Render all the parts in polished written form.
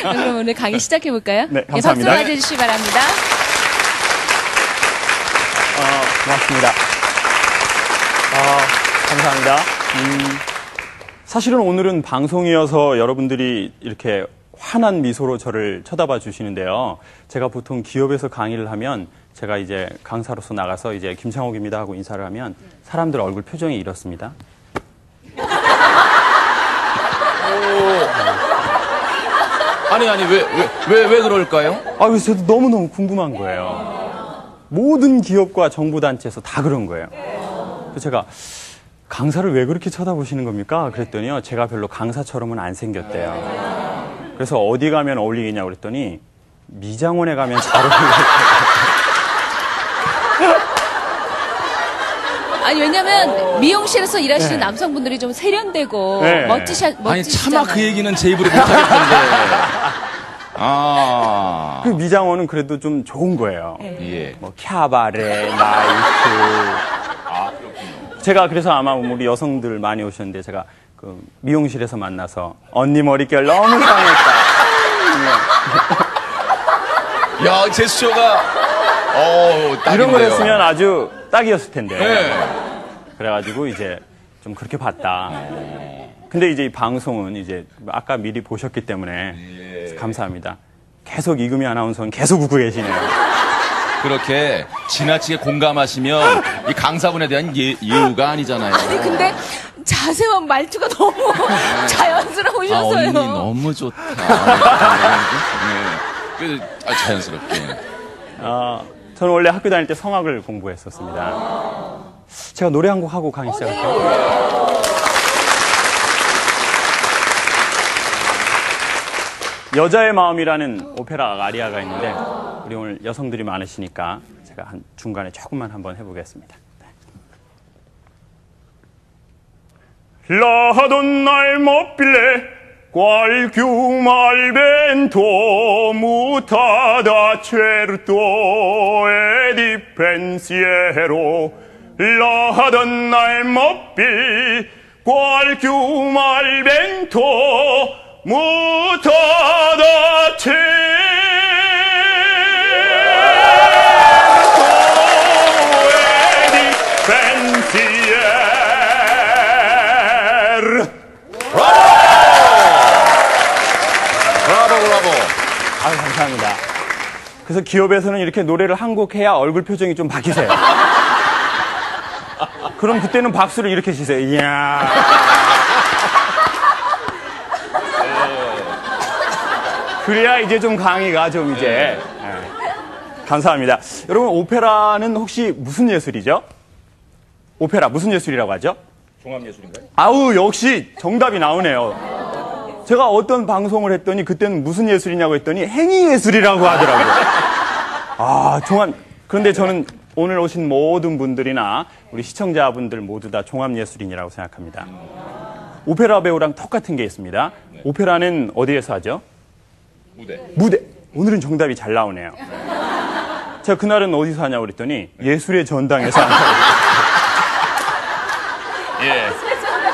그럼 오늘 강의 시작해볼까요? 네, 감사합니다. 박수 맞아주시기 바랍니다. 고맙습니다. 감사합니다. 사실은 오늘은 방송이어서 여러분들이 이렇게 환한 미소로 저를 쳐다봐 주시는데요. 제가 보통 기업에서 강의를 하면 제가 이제 강사로서 나가서 이제 김창옥입니다 하고 인사를 하면 사람들 얼굴 표정이 이렇습니다. 아니, 왜 그럴까요? 그래서 저도 너무너무 궁금한 거예요. 모든 기업과 정부단체에서 다 그런 거예요. 그래서 제가 강사를 왜 그렇게 쳐다보시는 겁니까? 그랬더니요, 제가 별로 강사처럼은 안 생겼대요. 그래서 어디 가면 어울리겠냐고 그랬더니 미장원에 가면 잘 어울리겠대요. 아니, 왜냐면 미용실에서 일하시는 남성분들이 좀 세련되고 멋지시잖아요. 아니, 차마 그 얘기는 제 입으로 못하겠던데. 그 미장원은 그래도 좀 좋은 거예요. 예. 뭐 캬바레, 나이트. 제가 그래서 아마 우리 여성들 많이 오셨는데 제가 그 미용실에서 만나서 언니 머릿결 너무 상했다. 야, 제스처가 이런 걸 했으면 아주 딱이었을 텐데. 네. 그래가지고 이제 좀 그렇게 봤다. 근데 이제 이 방송은 이제 아까 미리 보셨기 때문에 감사합니다. 계속 이금희 아나운서는 계속 웃고 계시네요. 그렇게 지나치게 공감하시면 이 강사분에 대한 예우가 아니잖아요. 아니, 근데 자세와 말투가 너무 자연스러우셔서요. 언니 너무 좋다. 네. 자연스럽게. 저는 원래 학교 다닐 때 성악을 공부했었습니다. 제가 노래 한 곡 하고 강의 시작할게요. 여자의 마음이라는 오페라 아리아가 있는데 우리 오늘 여성들이 많으시니까 제가 한 중간에 조금만 한번 해보겠습니다. La donna il mobile qualche mal vento mutata certo e di pensiero La donna il mobile qualche mal vento mutata certo e di pensiero 브라보. 감사합니다. 그래서 기업에서는 이렇게 노래를 한 곡 해야 얼굴 표정이 좀 바뀌세요. 그럼 그때는 박수를 이렇게 치세요. 이야. 그래야 이제 좀 강의가 좀 이제. 감사합니다. 여러분, 오페라는 혹시 무슨 예술이죠? 오페라 무슨 예술이라고 하죠? 종합예술인가요? 아우, 역시 정답이 나오네요. 제가 어떤 방송을 했더니 그때는 무슨 예술이냐고 했더니 행위예술이라고 하더라고요. 그런데 저는 오늘 오신 모든 분들이나 우리 시청자분들 모두 다 종합예술인이라고 생각합니다. 오페라 배우랑 똑같은 게 있습니다. 오페라는 어디에서 하죠? 무대. 오늘은 정답이 잘 나오네요. 제가 그날은 어디서 하냐고 그랬더니 예술의 전당에서 한다고. 예.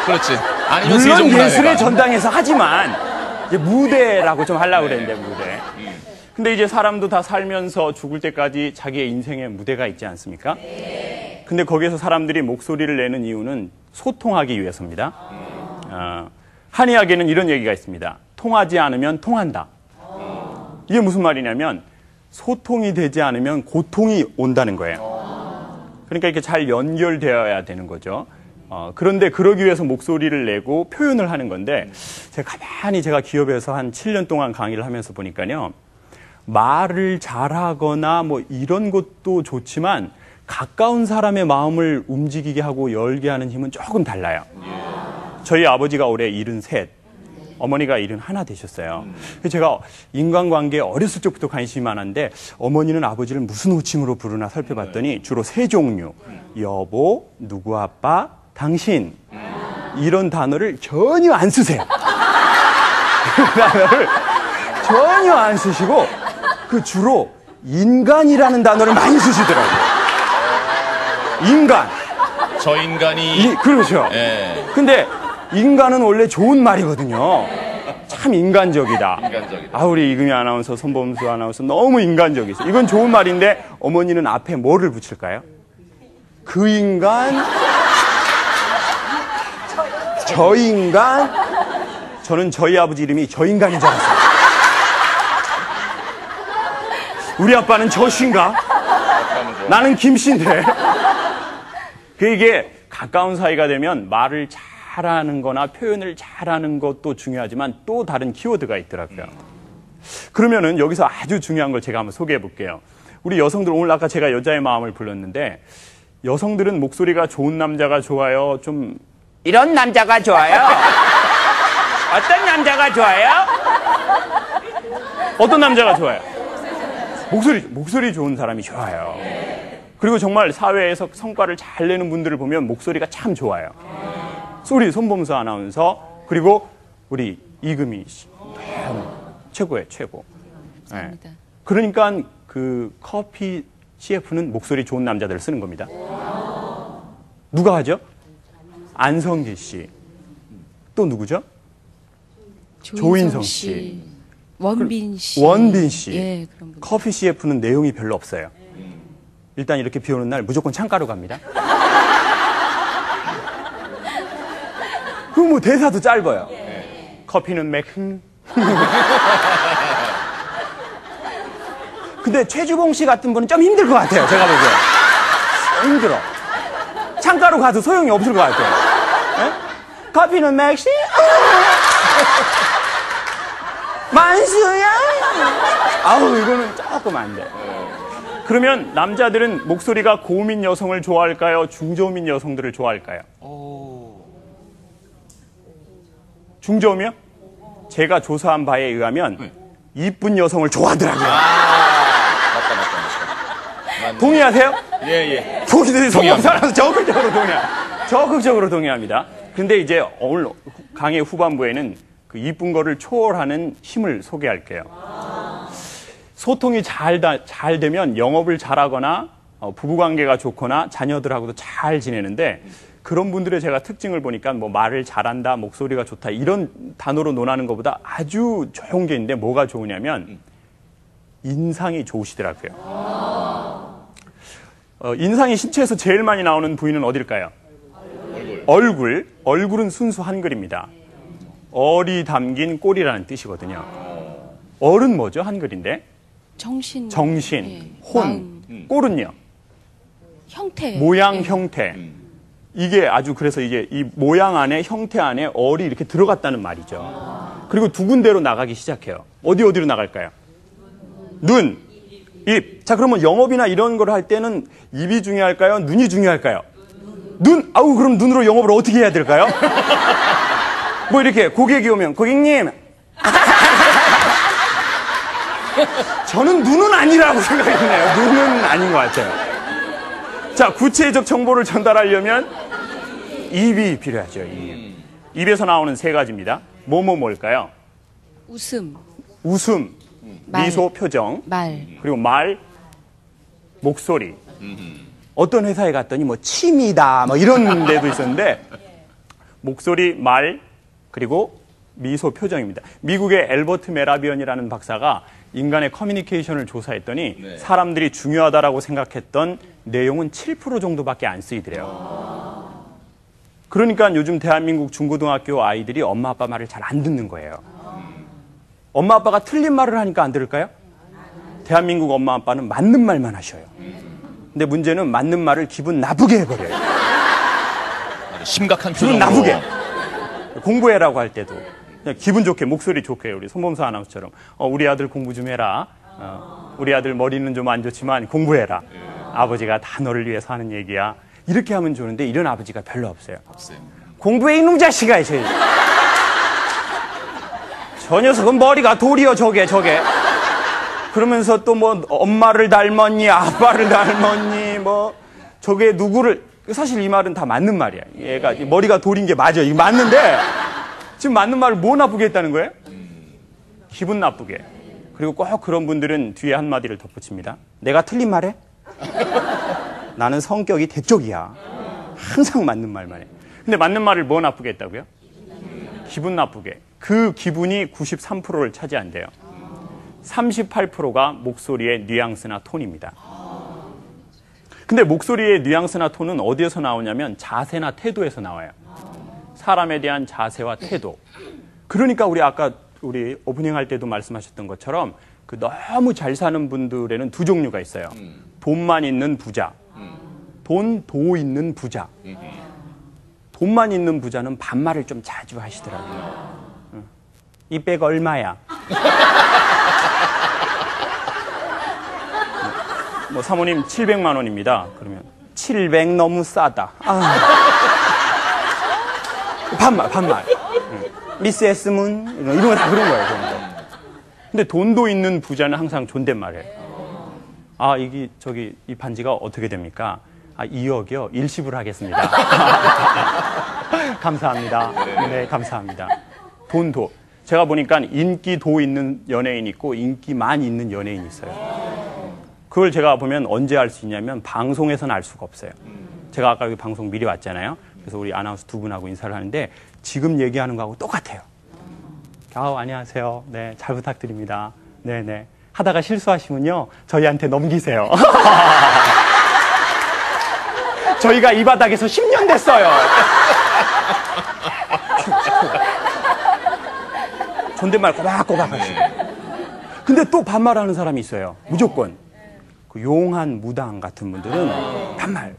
그렇지. 아니면 물론 세종문화회관. 예술의 전당에서 하지만 이제 무대라고 좀 하려고 그랬는데 무대. 근데 이제 사람도 다 살면서 죽을 때까지 자기의 인생에 무대가 있지 않습니까? 근데 거기에서 사람들이 목소리를 내는 이유는 소통하기 위해서입니다. 한의학에는 이런 얘기가 있습니다. 통하지 않으면 통한다. 이게 무슨 말이냐면 소통이 되지 않으면 고통이 온다는 거예요. 그러니까 이렇게 잘 연결되어야 되는 거죠. 그런데 그러기 위해서 목소리를 내고 표현을 하는 건데 제가 기업에서 한 7년 동안 강의를 하면서 보니까요. 말을 잘하거나 뭐 이런 것도 좋지만 가까운 사람의 마음을 움직이게 하고 열게 하는 힘은 조금 달라요. 저희 아버지가 올해 73, 어머니가 71 되셨어요. 그래서 제가 인간관계에 어렸을 적부터 관심이 많았는데 어머니는 아버지를 무슨 호칭으로 부르나 살펴봤더니 주로 세 종류. 여보, 누구 아빠, 당신. 이런 단어를 전혀 안 쓰세요. 그 단어를 전혀 안 쓰시고 주로 인간이라는 단어를 많이 쓰시더라고요. 인간. 저 인간이. 그렇죠. 예. 근데 인간은 원래 좋은 말이거든요. 참 인간적이다. 인간적이다. 아, 우리 이금희 아나운서, 손범수 아나운서 너무 인간적이죠. 이건 좋은 말인데 어머니는 앞에 뭐를 붙일까요? 그 인간, 저 인간. 저는 저희 아버지 이름이 저 인간인 줄 알았어요. 우리 아빠는 저신가? 나는 김씨인데. 이게 가까운 사이가 되면 말을 잘하는 거나 표현을 잘하는 것도 중요하지만 또 다른 키워드가 있더라고요. 그러면은 여기서 아주 중요한 걸 제가 한번 소개해 볼게요. 우리 여성들, 오늘 아까 제가 여자의 마음을 불렀는데 여성들은 목소리가 좋은 남자가 좋아요? 좀 이런 남자가 좋아요? 어떤 남자가 좋아요? 어떤 남자가 좋아요? 목소리 좋은 사람이 좋아요. 그리고 정말 사회에서 성과를 잘 내는 분들을 보면 목소리가 참 좋아요. 우리 손범수 아나운서, 그리고 우리 이금희 씨. 최고예요, 최고. 감사합니다. 네. 그러니까 그 커피 CF는 목소리 좋은 남자들을 쓰는 겁니다. 누가 하죠? 안성기 씨. 또 누구죠? 조인성 씨. 원빈 씨. 원빈 씨. 예, 그런 분. 커피 CF는 내용이 별로 없어요. 일단 이렇게 비 오는 날 무조건 창가로 갑니다. 그 뭐 대사도 짧아요. 커피는 맥힌. 근데 최주봉 씨 같은 분은 좀 힘들 것 같아요. 제가 보기엔. 힘들어. 창가로 가도 소용이 없을 것 같아요. 네? 커피는 맥시? 만수야? 아우, 이거는 조금 안 돼. 그러면 남자들은 목소리가 고음인 여성을 좋아할까요? 중저음인 여성들을 좋아할까요? 중저음이요? 제가 조사한 바에 의하면 이쁜 여성을 좋아하더라고요. 맞다. 동의하세요? 예. 본인들이 성공사라서 적극적으로 동의합니다. 근데 이제 오늘 강의 후반부에는 그 이쁜 거를 초월하는 힘을 소개할게요. 소통이 잘 되면 영업을 잘하거나 부부관계가 좋거나 자녀들하고도 잘 지내는데, 그런 분들의 제가 특징을 보니까 뭐 말을 잘한다, 목소리가 좋다 이런 단어로 논하는 것보다 아주 좋은 게 있는데, 뭐가 좋으냐면 인상이 좋으시더라고요. 인상이 신체에서 제일 많이 나오는 부위는 어딜까요? 얼굴은 순수 한글입니다. 얼이 담긴 꼴이라는 뜻이거든요. 얼은 뭐죠? 한글인데? 정신, 예. 혼, 꼴은요? 형태. 모양, 형태. 이게 아주, 그래서 이게 이 모양 안에, 형태 안에 얼이 이렇게 들어갔다는 말이죠. 그리고 두 군데로 나가기 시작해요. 어디로 나갈까요? 눈, 입. 자, 그러면 영업이나 이런 걸 할 때는 입이 중요할까요? 눈이 중요할까요? 눈! 아우, 그럼 눈으로 영업을 어떻게 해야 될까요? 뭐 이렇게 고객이 오면, 고객님! 저는 눈은 아니라고 생각이 드네요. 눈은 아닌 것 같아요. 자, 구체적 정보를 전달하려면 입이 필요하죠. 입에서 나오는 세 가지입니다. 뭘까요? 웃음, 미소, 표정, 말. 그리고 말, 목소리. 어떤 회사에 갔더니 뭐 침이다 뭐 이런 데도 있었는데, 목소리, 말, 그리고 미소, 표정입니다. 미국의 엘버트 메라비언이라는 박사가 인간의 커뮤니케이션을 조사했더니 사람들이 중요하다라고 생각했던 내용은 7% 정도밖에 안 쓰이더래요. 그러니까 요즘 대한민국 중고등학교 아이들이 엄마 아빠 말을 잘 안 듣는 거예요. 엄마 아빠가 틀린 말을 하니까 안 들을까요? 대한민국 엄마 아빠는 맞는 말만 하셔요. 근데 문제는 맞는 말을 기분 나쁘게 해버려요. 심각한 기분 표정으로. 나쁘게. 공부해라고 할 때도 그냥 기분 좋게, 목소리 좋게, 우리 손범수 아나운서처럼 우리 아들 공부 좀 해라. 우리 아들 머리는 좀 안 좋지만 공부해라. 아버지가 다 너를 위해서 하는 얘기야. 이렇게 하면 좋은데 이런 아버지가 별로 없어요. 공부해 이놈 자식아. 저 녀석은 머리가 돌이여 저게. 그러면서 또 뭐 엄마를 닮았니, 아빠를 닮았니, 뭐 저게 누구를. 사실 이 말은 다 맞는 말이야. 얘가 머리가 돌인 게 맞아. 이거 맞는데 지금 맞는 말을 뭐 나쁘게 했다는 거예요? 기분 나쁘게. 그리고 꼭 그런 분들은 뒤에 한마디를 덧붙입니다. 내가 틀린 말해? 나는 성격이 대쪽이야. 항상 맞는 말만 해. 근데 맞는 말을 뭐 나쁘게 했다고요? 기분 나쁘게. 그 기분이 93%를 차지한대요. 38%가 목소리의 뉘앙스나 톤입니다. 근데 목소리의 뉘앙스나 톤은 어디에서 나오냐면 자세나 태도에서 나와요. 사람에 대한 자세와 태도. 그러니까 아까 우리 오프닝 할 때도 말씀하셨던 것처럼 그 너무 잘 사는 분들에는 두 종류가 있어요. 돈만 있는 부자, 도 있는 부자. 돈만 있는 부자는 반말을 좀 자주 하시더라고요. 이 백 얼마야? 뭐 사모님 700만 원입니다. 그러면 700 너무 싸다. 반말. 미스 에스문 이런 거 다 그런 거예요. 그런 거. 근데 돈도 있는 부자는 항상 존댓말이에요. 이 반지가 어떻게 됩니까? 2억이요. 일시불 하겠습니다. 감사합니다. 네, 감사합니다. 돈도. 제가 보니까 인기도 있는 연예인 있고 인기만 있는 연예인 있어요. 그걸 제가 보면 언제 알 수 있냐면 방송에서는 알 수가 없어요. 제가 아까 여기 방송 미리 왔잖아요. 그래서 우리 아나운서 두 분하고 인사를 하는데 지금 얘기하는 거하고 똑같아요. 안녕하세요. 네, 잘 부탁드립니다. 네네. 하다가 실수하시면요, 저희한테 넘기세요. 저희가 이 바닥에서 10년 됐어요. 존댓말 꼬박꼬박 하시고. 근데 또 반말하는 사람이 있어요. 무조건. 그 용한 무당 같은 분들은 반말.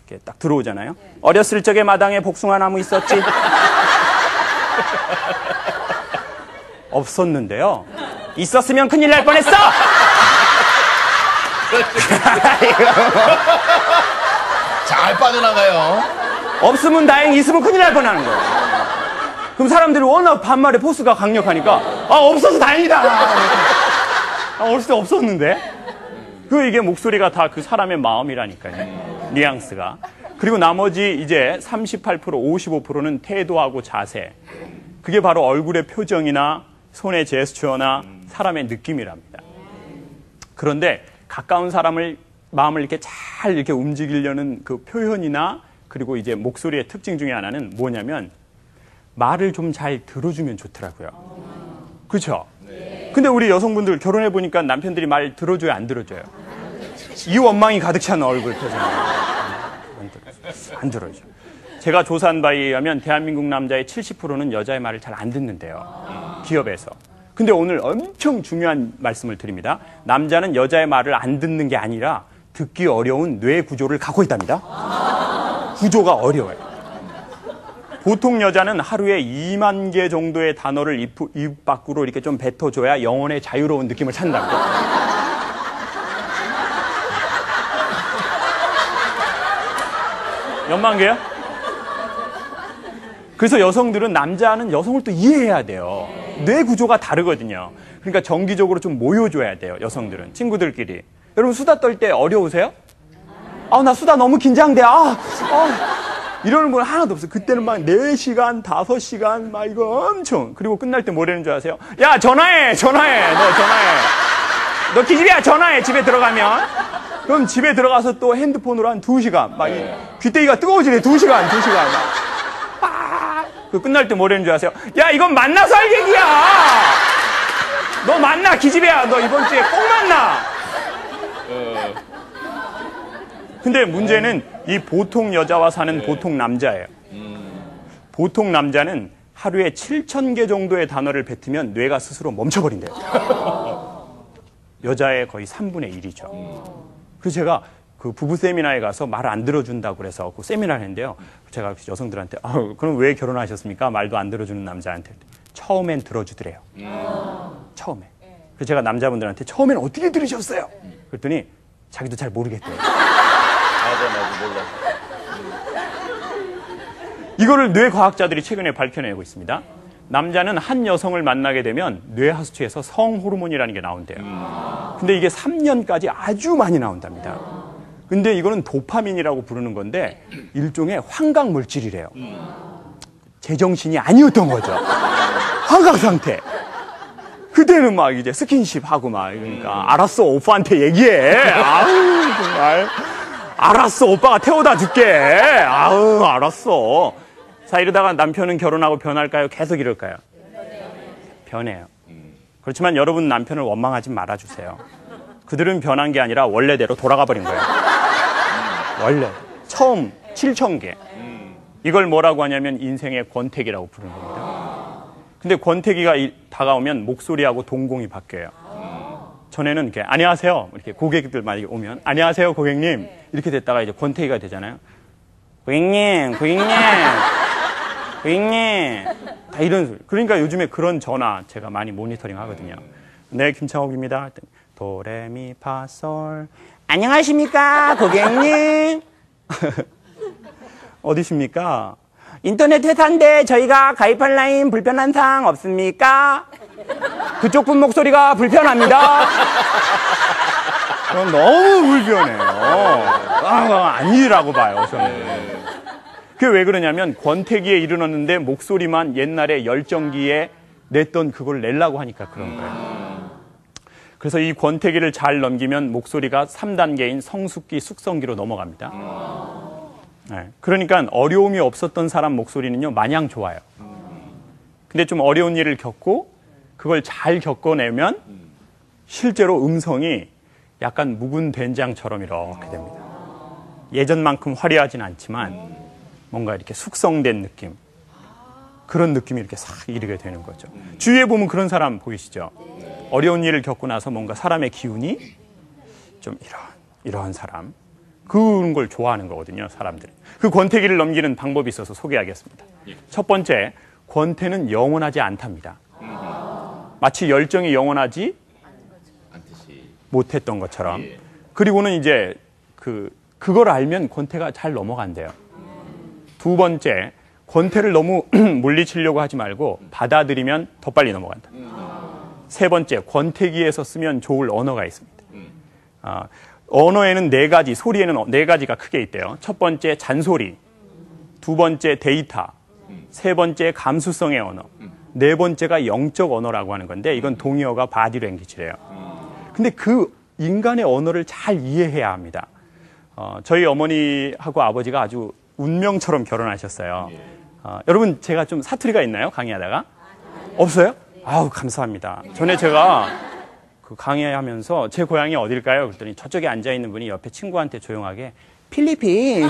이렇게 딱 들어오잖아요. 어렸을 적에 마당에 복숭아 나무 있었지? 없었는데요. 있었으면 큰일 날 뻔했어! 잘 빠져나가요. 없으면 다행히 있으면 큰일 날 뻔하는 거예요. 그럼 사람들이 워낙 반말의 포스가 강력하니까 없어서 다행이다. 어렸을 때 없었는데. 이게 목소리가 다 그 사람의 마음이라니까요. 뉘앙스가. 그리고 나머지 이제 38%, 55%는 태도하고 자세. 그게 바로 얼굴의 표정이나 손의 제스처나 사람의 느낌이랍니다. 그런데 가까운 사람을 마음을 이렇게 잘 이렇게 움직이려는 그 표현이나 그리고 이제 목소리의 특징 중에 하나는 뭐냐면 말을 좀 잘 들어주면 좋더라고요. 그렇죠? 근데 우리 여성분들 결혼해 보니까 남편들이 말 들어줘요, 안 들어줘요? 이 원망이 가득 찬 얼굴 표정. 안 들어줘. 제가 조사한 바에 의하면 대한민국 남자의 70%는 여자의 말을 잘 안 듣는데요. 기업에서. 근데 오늘 엄청 중요한 말씀을 드립니다. 남자는 여자의 말을 안 듣는 게 아니라 듣기 어려운 뇌 구조를 갖고 있답니다. 구조가 어려워요. 보통 여자는 하루에 2만 개 정도의 단어를 입 밖으로 이렇게 좀 뱉어줘야 영혼의 자유로운 느낌을 찾는답니다. 몇만 개요? 그래서 여성들은 남자는 여성을 또 이해해야 돼요. 뇌 구조가 다르거든요. 그러니까 정기적으로 좀 모여줘야 돼요. 여성들은. 친구들끼리. 여러분 수다 떨 때 어려우세요? 나 수다 너무 긴장돼. 이러는 분 하나도 없어요. 그때는 막 4시간, 5시간 막 이거 엄청. 그리고 끝날 때 뭐라는 줄 아세요? 야 전화해. 너 전화해. 너 기집애야 전화해. 집에 들어가면. 그럼 집에 들어가서 또 핸드폰으로 한 2시간. 막 귀때기가 뜨거워지네. 2시간. 그 끝날 때 뭐라는 줄 아세요? 야 이건 만나서 할 얘기야. 너 만나 기집애야. 너 이번 주에 꼭 만나. 근데 문제는 이 보통 여자와 사는 보통 남자예요. 보통 남자는 하루에 7,000개 정도의 단어를 뱉으면 뇌가 스스로 멈춰버린대요. 여자의 거의 3분의 1이죠. 그래서 제가 그 부부 세미나에 가서 말을 안 들어준다고 그래서 그 세미나를 했는데요. 제가 여성들한테 그럼 왜 결혼하셨습니까? 말도 안 들어주는 남자한테. 처음엔 들어주더래요. 처음에. 그래서 제가 남자분들한테 처음엔 어떻게 들으셨어요? 그랬더니 자기도 잘 모르겠대요. 맞아, 몰라. 이거를 뇌과학자들이 최근에 밝혀내고 있습니다. 남자는 한 여성을 만나게 되면 뇌하수체에서 성호르몬이라는 게 나온대요. 근데 이게 3년까지 아주 많이 나온답니다. 근데 이거는 도파민이라고 부르는 건데 일종의 환각 물질이래요. 제정신이 아니었던 거죠. 환각 상태. 그때는 막 이제 스킨십 하고 막 이러니까 알았어 오빠한테 얘기해. 아우 정말. 알았어 오빠가 태워다 줄게. 아우 알았어. 자 이러다가 남편은 결혼하고 변할까요? 계속 이럴까요? 변해요. 그렇지만 여러분 남편을 원망하지 말아주세요. 그들은 변한 게 아니라 원래대로 돌아가 버린 거예요. 원래 처음 7,000개. 이걸 뭐라고 하냐면 인생의 권태기라고 부르는 겁니다. 근데 권태기가 다가오면 목소리하고 동공이 바뀌어요. 전에는 이렇게 안녕하세요 이렇게 고객들 많이 오면 안녕하세요 고객님 이렇게 됐다가 이제 권태기가 되잖아요. 고객님 다 이런 소리. 그러니까 요즘에 그런 전화 제가 많이 모니터링 하거든요. 네, 김창옥입니다. 도레미파솔 안녕하십니까 고객님. 어디십니까? 인터넷 회사인데 저희가 가입할 라인 불편한 사항 없습니까? 그쪽 분 목소리가 불편합니다. 그건 너무 불편해요. 아니라고 봐요, 저는. 그게 왜 그러냐면 권태기에 이르렀는데 목소리만 옛날에 열정기에 냈던 그걸 내려고 하니까 그런 거예요. 그래서 이 권태기를 잘 넘기면 목소리가 3단계인 성숙기, 숙성기로 넘어갑니다. 네, 그러니까 어려움이 없었던 사람 목소리는요 마냥 좋아요. 근데 좀 어려운 일을 겪고 그걸 잘 겪어내면 실제로 음성이 약간 묵은 된장처럼 이렇게 됩니다. 예전만큼 화려하진 않지만 뭔가 이렇게 숙성된 느낌, 그런 느낌이 이렇게 싹 이르게 되는 거죠. 주위에 보면 그런 사람 보이시죠? 어려운 일을 겪고 나서 뭔가 사람의 기운이 좀 이런 사람, 그런 걸 좋아하는 거거든요, 사람들은. 그 권태기를 넘기는 방법이 있어서 소개하겠습니다. 첫 번째, 권태는 영원하지 않답니다. 마치 열정이 영원하지 못했던 것처럼. 그리고는 이제 그걸 알면 권태가 잘 넘어간대요. 두 번째, 권태를 너무 물리치려고 하지 말고 받아들이면 더 빨리 넘어간다. 세 번째, 권태기에서 쓰면 좋을 언어가 있습니다. 언어에는 4가지, 소리에는 4가지가 크게 있대요. 첫 번째, 잔소리. 두 번째, 데이터. 세 번째, 감수성의 언어. 네 번째가 영적 언어라고 하는 건데 이건 동의어가 바디랭귀지래요. 근데 그 인간의 언어를 잘 이해해야 합니다. 저희 어머니하고 아버지가 아주 운명처럼 결혼하셨어요. 여러분 제가 좀 사투리가 있나요? 강의하다가? 없어요? 아우 감사합니다. 전에 제가 그 강의하면서 제 고향이 어딜까요? 그랬더니 저쪽에 앉아있는 분이 옆에 친구한테 조용하게 필리핀.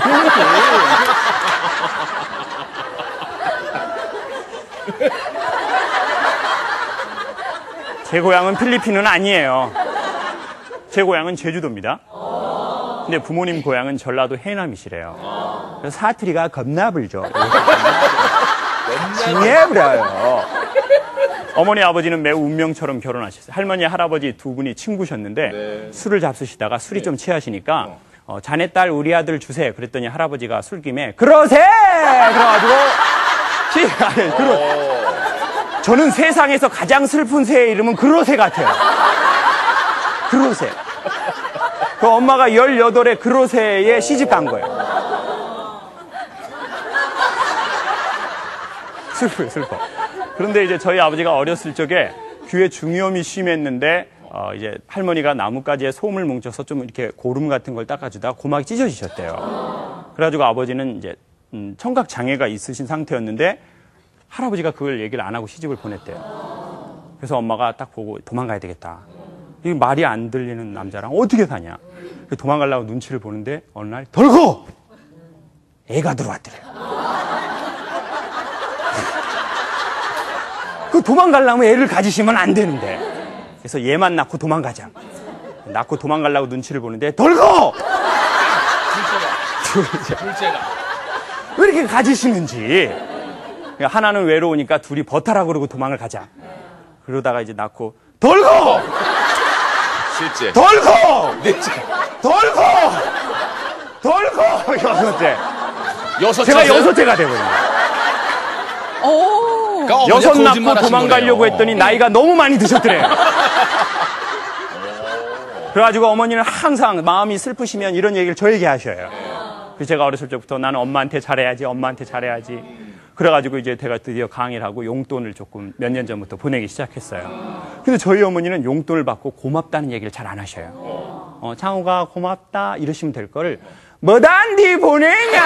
제 고향은 필리핀은 아니에요. 제 고향은 제주도입니다. 근데 부모님 고향은 전라도 해남이시래요. 그래서 사투리가 겁나 불죠. 징해버려요. 어머니 아버지는 매우 운명처럼 결혼하셨어요. 할머니 할아버지 두 분이 친구셨는데 술을 잡수시다가 술이 좀 취하시니까 자네 딸 우리 아들 주세요. 그랬더니 할아버지가 술김에 그러세! 그래가지고 저는 세상에서 가장 슬픈 새의 이름은 그러세 같아요. 그러세. 그 엄마가 18에 그러세에 시집 간 거예요. 슬퍼. 그런데 이제 저희 아버지가 어렸을 적에 귀에 중이염이 심했는데 이제 할머니가 나뭇가지에 솜을 뭉쳐서 좀 이렇게 고름 같은 걸 닦아주다가 고막이 찢어지셨대요. 그래가지고 아버지는 이제 청각 장애가 있으신 상태였는데 할아버지가 그걸 얘기를 안 하고 시집을 보냈대요. 그래서 엄마가 딱 보고 도망가야 되겠다. 이 말이 안 들리는 남자랑 어떻게 사냐. 도망가려고 눈치를 보는데 어느 날 덜고 애가 들어왔더래요. 그 도망가려면 애를 가지시면 안 되는데. 그래서 얘만 낳고 도망가자. 낳고 도망가려고 눈치를 보는데 덜고! 둘째가. 왜 이렇게 가지시는지. 하나는 외로우니까 둘이 버타라 그러고 도망을 가자. 그러다가 이제 낳고 덜고! 실제. 덜고! 넷째. 덜고! 여섯째. 여섯째. 제가 여섯째가 되거든요. 그러니까 여섯 낳고 도망가려고 했더니 나이가 너무 많이 드셨더래요. 그래가지고 어머니는 항상 마음이 슬프시면 이런 얘기를 저에게 하셔요. 그래서 제가 어렸을 적부터 나는 엄마한테 잘해야지. 그래가지고 이제 제가 드디어 강의를 하고 용돈을 조금 몇 년 전부터 보내기 시작했어요. 근데 저희 어머니는 용돈을 받고 고맙다는 얘기를 잘 안 하셔요. 창호가 고맙다 이러시면 될 거를 뭐단디 보내냐?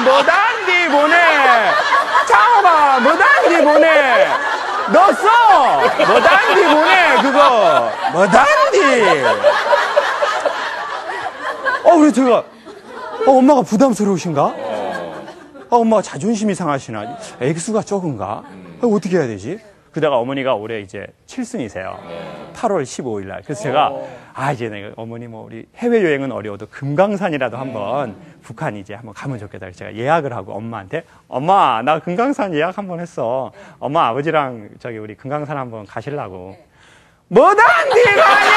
뭐단디 보내? 창호가 뭐단디 보내? 넣었어! 뭐단디 보내, 그거. 뭐단디. 그래서 제가, 엄마가 부담스러우신가? 엄마가 자존심이 상하시나? 액수가 적은가? 어떻게 해야 되지? 그러다가 어머니가 올해 이제 7순이세요. 8월 15일 날. 그래서 제가, 이제 내가 어머니 우리 해외여행은 어려워도 금강산이라도 한번 북한 이제 한번 가면 좋겠다. 그래서 제가 예약을 하고 엄마한테, 엄마, 나 금강산 예약 한번 했어. 엄마, 아버지랑 우리 금강산 한번 가시려고. 뭐단디 가냐!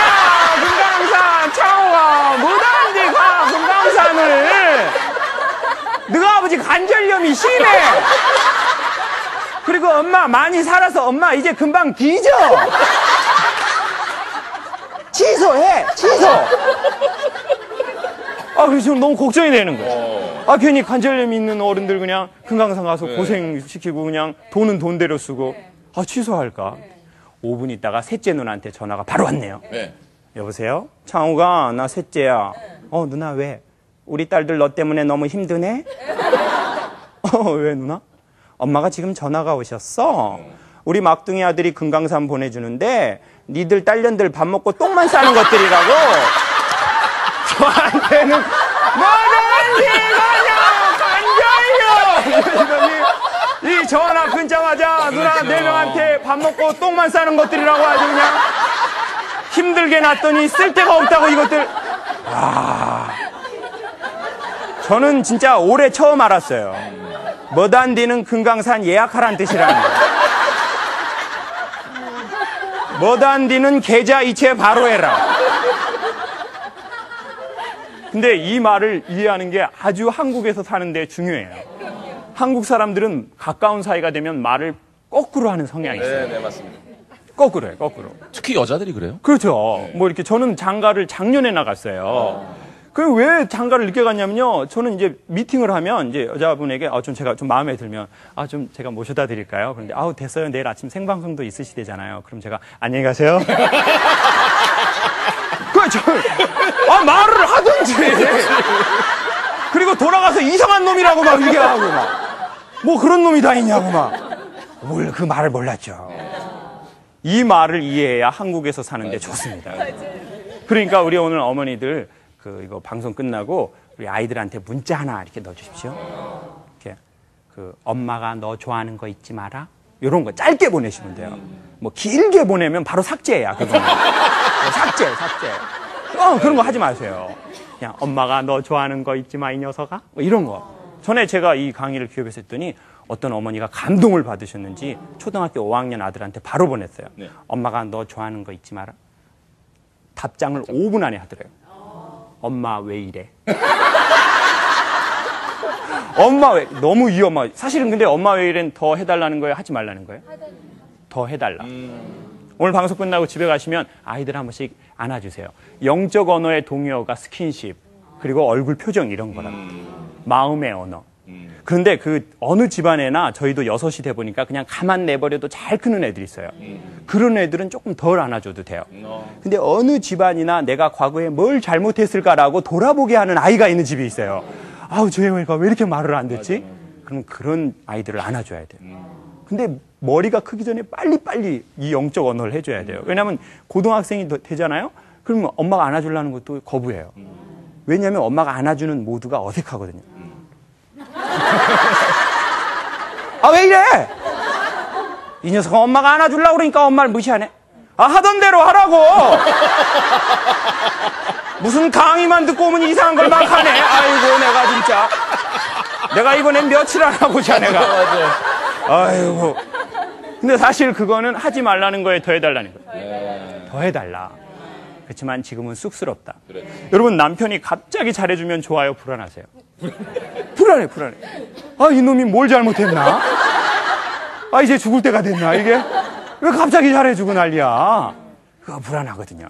금강산! 창호가! 뭐단디 가! 금강산을! 너가 아버지 관절염이 심해! 그리고 엄마 많이 살아서 엄마 이제 금방 뒤져! 취소해! 취소! 그래서 지금 너무 걱정이 되는 거예요. 괜히 관절염 있는 어른들 그냥 금강산 가서 고생시키고 그냥 돈은 돈대로 쓰고 취소할까? 5분 있다가 셋째 누나한테 전화가 바로 왔네요. 네. 여보세요? 창호가, 나 셋째야. 누나 왜? 우리 딸들 너 때문에 너무 힘드네? 왜 누나? 엄마가 지금 전화가 오셨어. 우리 막둥이 아들이 금강산 보내주는데 니들 딸년들 밥 먹고 똥만 싸는 것들이라고. 저한테는 뭐든지 그냥 관절염! 이 전화 끊자마자 누나 4명한테 밥 먹고 똥만 싸는 것들이라고 아주 그냥 힘들게 놨더니 쓸데가 없다고 이것들. 저는 진짜 올해 처음 알았어요. 뭐단디는 금강산 예약하라는 뜻이라는 거예요. 뭐단디는 계좌 이체 바로 해라. 근데 이 말을 이해하는 게 아주 한국에서 사는데 중요해요. 한국 사람들은 가까운 사이가 되면 말을 거꾸로 하는 성향이 있어요. 네, 맞습니다. 거꾸로 해요, 거꾸로. 특히 여자들이 그래요? 그렇죠. 이렇게 저는 장가를 작년에 나갔어요. 그럼 왜 장가를 늦게 갔냐면요. 저는 이제 미팅을 하면 이제 여자분에게 제가 좀 마음에 들면 좀 제가 모셔다 드릴까요? 그런데 됐어요. 내일 아침 생방송도 있으시대잖아요. 그럼 제가 안녕히 가세요. 말을 하든지. 그리고 돌아가서 이상한 놈이라고 막 얘기하고 그런 놈이 다 있냐고 뭘 그 말을 몰랐죠. 이 말을 이해해야 한국에서 사는데 좋습니다. 그러니까 우리 오늘 어머니들 이거 방송 끝나고 우리 아이들한테 문자 하나 이렇게 넣어주십시오. 이렇게 엄마가 너 좋아하는 거 잊지 마라. 이런 거 짧게 보내시면 돼요. 길게 보내면 바로 삭제야. 그거는. 삭제. 그런 거 하지 마세요. 그냥 엄마가 너 좋아하는 거 잊지 마 이 녀석아. 이런 거. 전에 제가 이 강의를 기업에서 했더니 어떤 어머니가 감동을 받으셨는지 초등학교 5학년 아들한테 바로 보냈어요. 네. 엄마가 너 좋아하는 거 잊지 마라. 답장을 5분 안에 하더래요. 엄마 왜 이래? 엄마 왜? 너무 위험하. 사실은 근데 엄마 왜 이래는 더 해달라는 거예요? 하지 말라는 거예요? 더 해달라. 오늘 방송 끝나고 집에 가시면 아이들 한 번씩 안아주세요. 영적 언어의 동요가 스킨십, 그리고 얼굴 표정 이런 거랍니다. 마음의 언어. 그런데 어느 집안에나 저희도 6이 돼 보니까 그냥 가만 내버려도 잘 크는 애들이 있어요. 그런 애들은 조금 덜 안아줘도 돼요. 근데 어느 집안이나 내가 과거에 뭘 잘못했을까라고 돌아보게 하는 아이가 있는 집이 있어요. 저 애가 왜 이렇게 말을 안 듣지? 그럼 그런 아이들을 안아줘야 돼요. 근데 머리가 크기 전에 빨리빨리 이 영적 언어를 해줘야 돼요. 왜냐하면 고등학생이 되잖아요? 그러면 엄마가 안아주려는 것도 거부해요. 왜냐하면 엄마가 안아주는 모두가 어색하거든요. 왜 이래? 이 녀석은 엄마가 안아주려고 그러니까 엄마를 무시하네. 하던 대로 하라고! 무슨 강의만 듣고 오면 이상한 걸 막 하네. 아이고, 내가 진짜. 내가 이번엔 며칠 안 하고 자, 내가. 아이고. 근데 사실 그거는 하지 말라는 거에 더 해달라는 거예요. 더 해달라. 그렇지만 지금은 쑥스럽다. 그래. 여러분, 남편이 갑자기 잘해주면 좋아요, 불안하세요? 불안해. 이놈이 뭘 잘못했나? 이제 죽을 때가 됐나, 이게? 왜 갑자기 잘해주고 난리야? 그거 불안하거든요.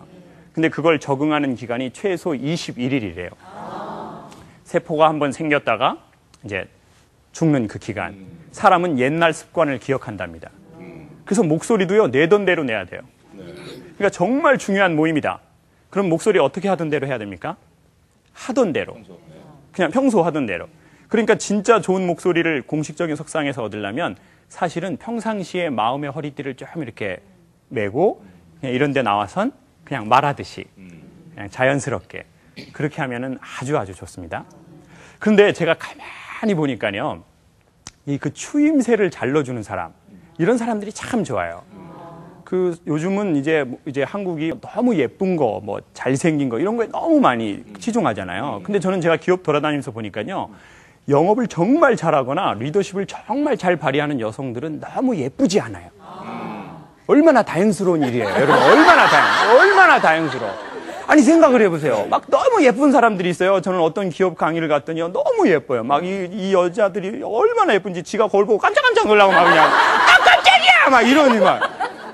근데 그걸 적응하는 기간이 최소 21일이래요. 세포가 한번 생겼다가 이제 죽는 그 기간. 사람은 옛날 습관을 기억한답니다. 그래서 목소리도요, 내던 대로 내야 돼요. 그러니까 정말 중요한 모임이다. 그럼 목소리 어떻게 하던 대로 해야 됩니까? 하던 대로. 그냥 평소 하던 대로. 그러니까 진짜 좋은 목소리를 공식적인 석상에서 얻으려면 사실은 평상시에 마음의 허리띠를 좀 이렇게 메고 그냥 이런 데 나와선 그냥 말하듯이 그냥 자연스럽게 그렇게 하면은 아주 좋습니다. 그런데 제가 가만히 보니까요, 이 그 추임새를 잘 넣어주는 사람, 이런 사람들이 참 좋아요. 그 요즘은 이제 한국이 너무 예쁜 거, 뭐 잘생긴 거 이런 거에 너무 많이 치중하잖아요. 근데 저는 제가 기업 돌아다니면서 보니까요, 영업을 정말 잘하거나 리더십을 정말 잘 발휘하는 여성들은 너무 예쁘지 않아요. 얼마나 다행스러운 일이에요, 여러분. 얼마나 다행스러워. 아니, 생각을 해보세요. 막 너무 예쁜 사람들이 있어요. 저는 어떤 기업 강의를 갔더니요, 너무 예뻐요. 막 이 여자들이 얼마나 예쁜지 지가 거울 보고 깜짝깜짝 놀라고 막 그냥, 아, 깜짝이야! 막 이러니 막.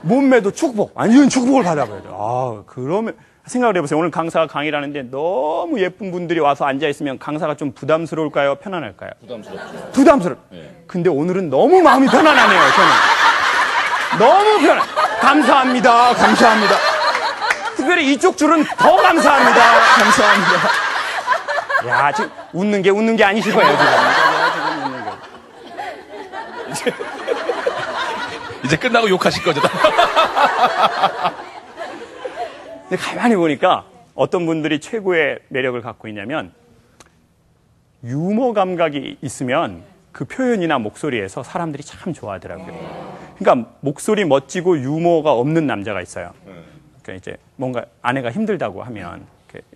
몸매도 축복, 완전 축복을 받아봐야 돼요. 아, 그러면, 생각을 해보세요. 오늘 강사가 강의를 하는데 너무 예쁜 분들이 와서 앉아있으면 강사가 좀 부담스러울까요? 편안할까요? 부담스럽죠. 부담스러워. 네. 근데 오늘은 너무 마음이 편안하네요, 저는. 너무 편안. 감사합니다. 특별히 이쪽 줄은 더 감사합니다. 야, 지금 웃는 게 아니실 거예요, 지금. 웃는 게. 이제 끝나고 욕하실 거죠. 근데 가만히 보니까 어떤 분들이 최고의 매력을 갖고 있냐면, 유머 감각이 있으면 그 표현이나 목소리에서 사람들이 참 좋아하더라고요. 그러니까 목소리 멋지고 유머가 없는 남자가 있어요. 그러니까 이제 뭔가 아내가 힘들다고 하면,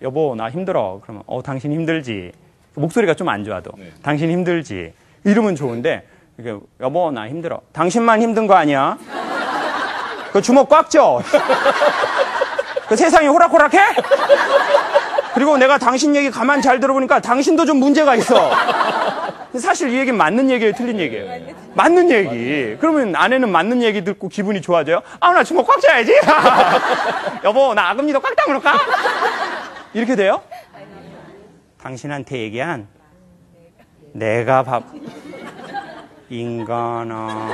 여보 나 힘들어. 그러면 당신 힘들지. 목소리가 좀 안 좋아도 당신 힘들지. 이러면 좋은데, 여보 나 힘들어. 당신만 힘든 거 아니야? 그 주먹 꽉 쥐어. 그 세상이 호락호락해? 그리고 내가 당신 얘기 가만 잘 들어보니까 당신도 좀 문제가 있어. 사실 이 얘기는 맞는 얘기예요, 틀린 얘기예요? 맞는 얘기. 그러면 아내는 맞는 얘기 듣고 기분이 좋아져요? 아, 나 주먹 꽉 쥐어야지. 여보, 나 아금니도 꽉 다물을까? 이렇게 돼요? 당신한테 얘기한 내가 인간아,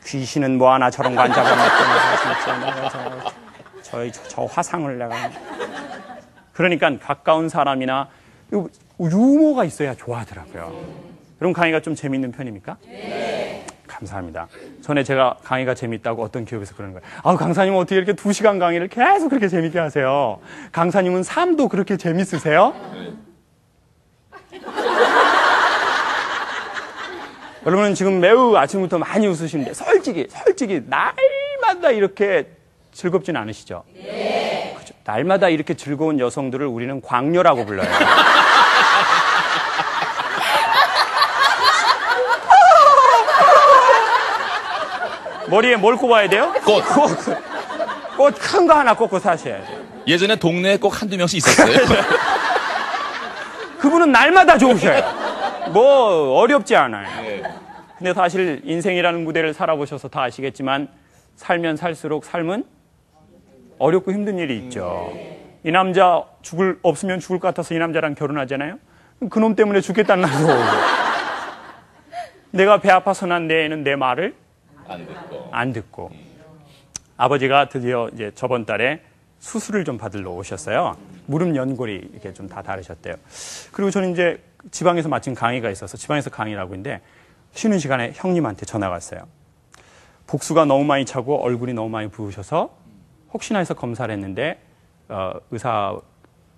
귀신은 뭐 하나 저런 거 안 잡아먹고 저 화상을 내가. 그러니까 가까운 사람이나 유머가 있어야 좋아하더라고요. 그럼 강의가 좀 재밌는 편입니까? 네. 감사합니다. 전에 제가 강의가 재밌다고 어떤 기업에서 그러는 거예요. 아, 강사님은 어떻게 이렇게 2시간 강의를 계속 그렇게 재밌게 하세요? 강사님은 삶도 그렇게 재밌으세요? 여러분은 지금 매우 아침부터 많이 웃으시는데 솔직히 날마다 이렇게 즐겁진 않으시죠? 네. 그렇죠? 날마다 이렇게 즐거운 여성들을 우리는 광녀라고 불러요. 머리에 뭘 꼽아야 돼요? 꽃 큰 거 하나 꽂고 사셔야 돼요. 예전에 동네에 꼭 한두 명씩 있었어요. 그분은 날마다 좋으셔요. 뭐 어렵지 않아요. 네. 근데 사실 인생이라는 무대를 살아보셔서 다 아시겠지만 살면 살수록 삶은 어렵고 힘든 일이 있죠. 이 남자 없으면 죽을 것 같아서 이 남자랑 결혼하잖아요. 그놈 때문에 죽겠다는 날도 오고. 내가 배 아파서 난 데에는 내 말을 안 듣고. 아버지가 드디어 이제 저번 달에 수술을 좀 받으러 오셨어요. 무릎 연골이 이렇게 좀 다 다르셨대요. 그리고 저는 이제 지방에서 마침 강의가 있어서 지방에서 강의를 하고 있는데 쉬는 시간에 형님한테 전화가 왔어요. 복수가 너무 많이 차고 얼굴이 너무 많이 부으셔서 혹시나 해서 검사를 했는데 의사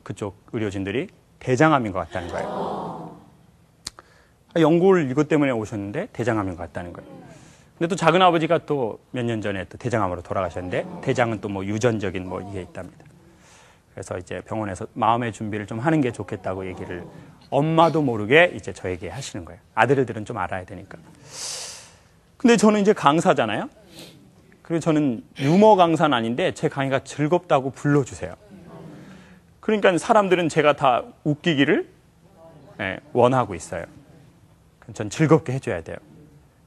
그쪽 의료진들이 대장암인 것 같다는 거예요. 연골 이것 때문에 오셨는데 대장암인 것 같다는 거예요. 근데 또 작은 아버지가 또 몇 년 전에 또 대장암으로 돌아가셨는데 대장은 또 뭐 유전적인 뭐 이게 있답니다. 그래서 이제 병원에서 마음의 준비를 좀 하는 게 좋겠다고 얘기를 엄마도 모르게 이제 저에게 하시는 거예요. 아들들은 좀 알아야 되니까. 근데 저는 이제 강사잖아요. 그리고 저는 유머 강사는 아닌데 제 강의가 즐겁다고 불러주세요. 그러니까 사람들은 제가 다 웃기기를 원하고 있어요. 전 즐겁게 해줘야 돼요.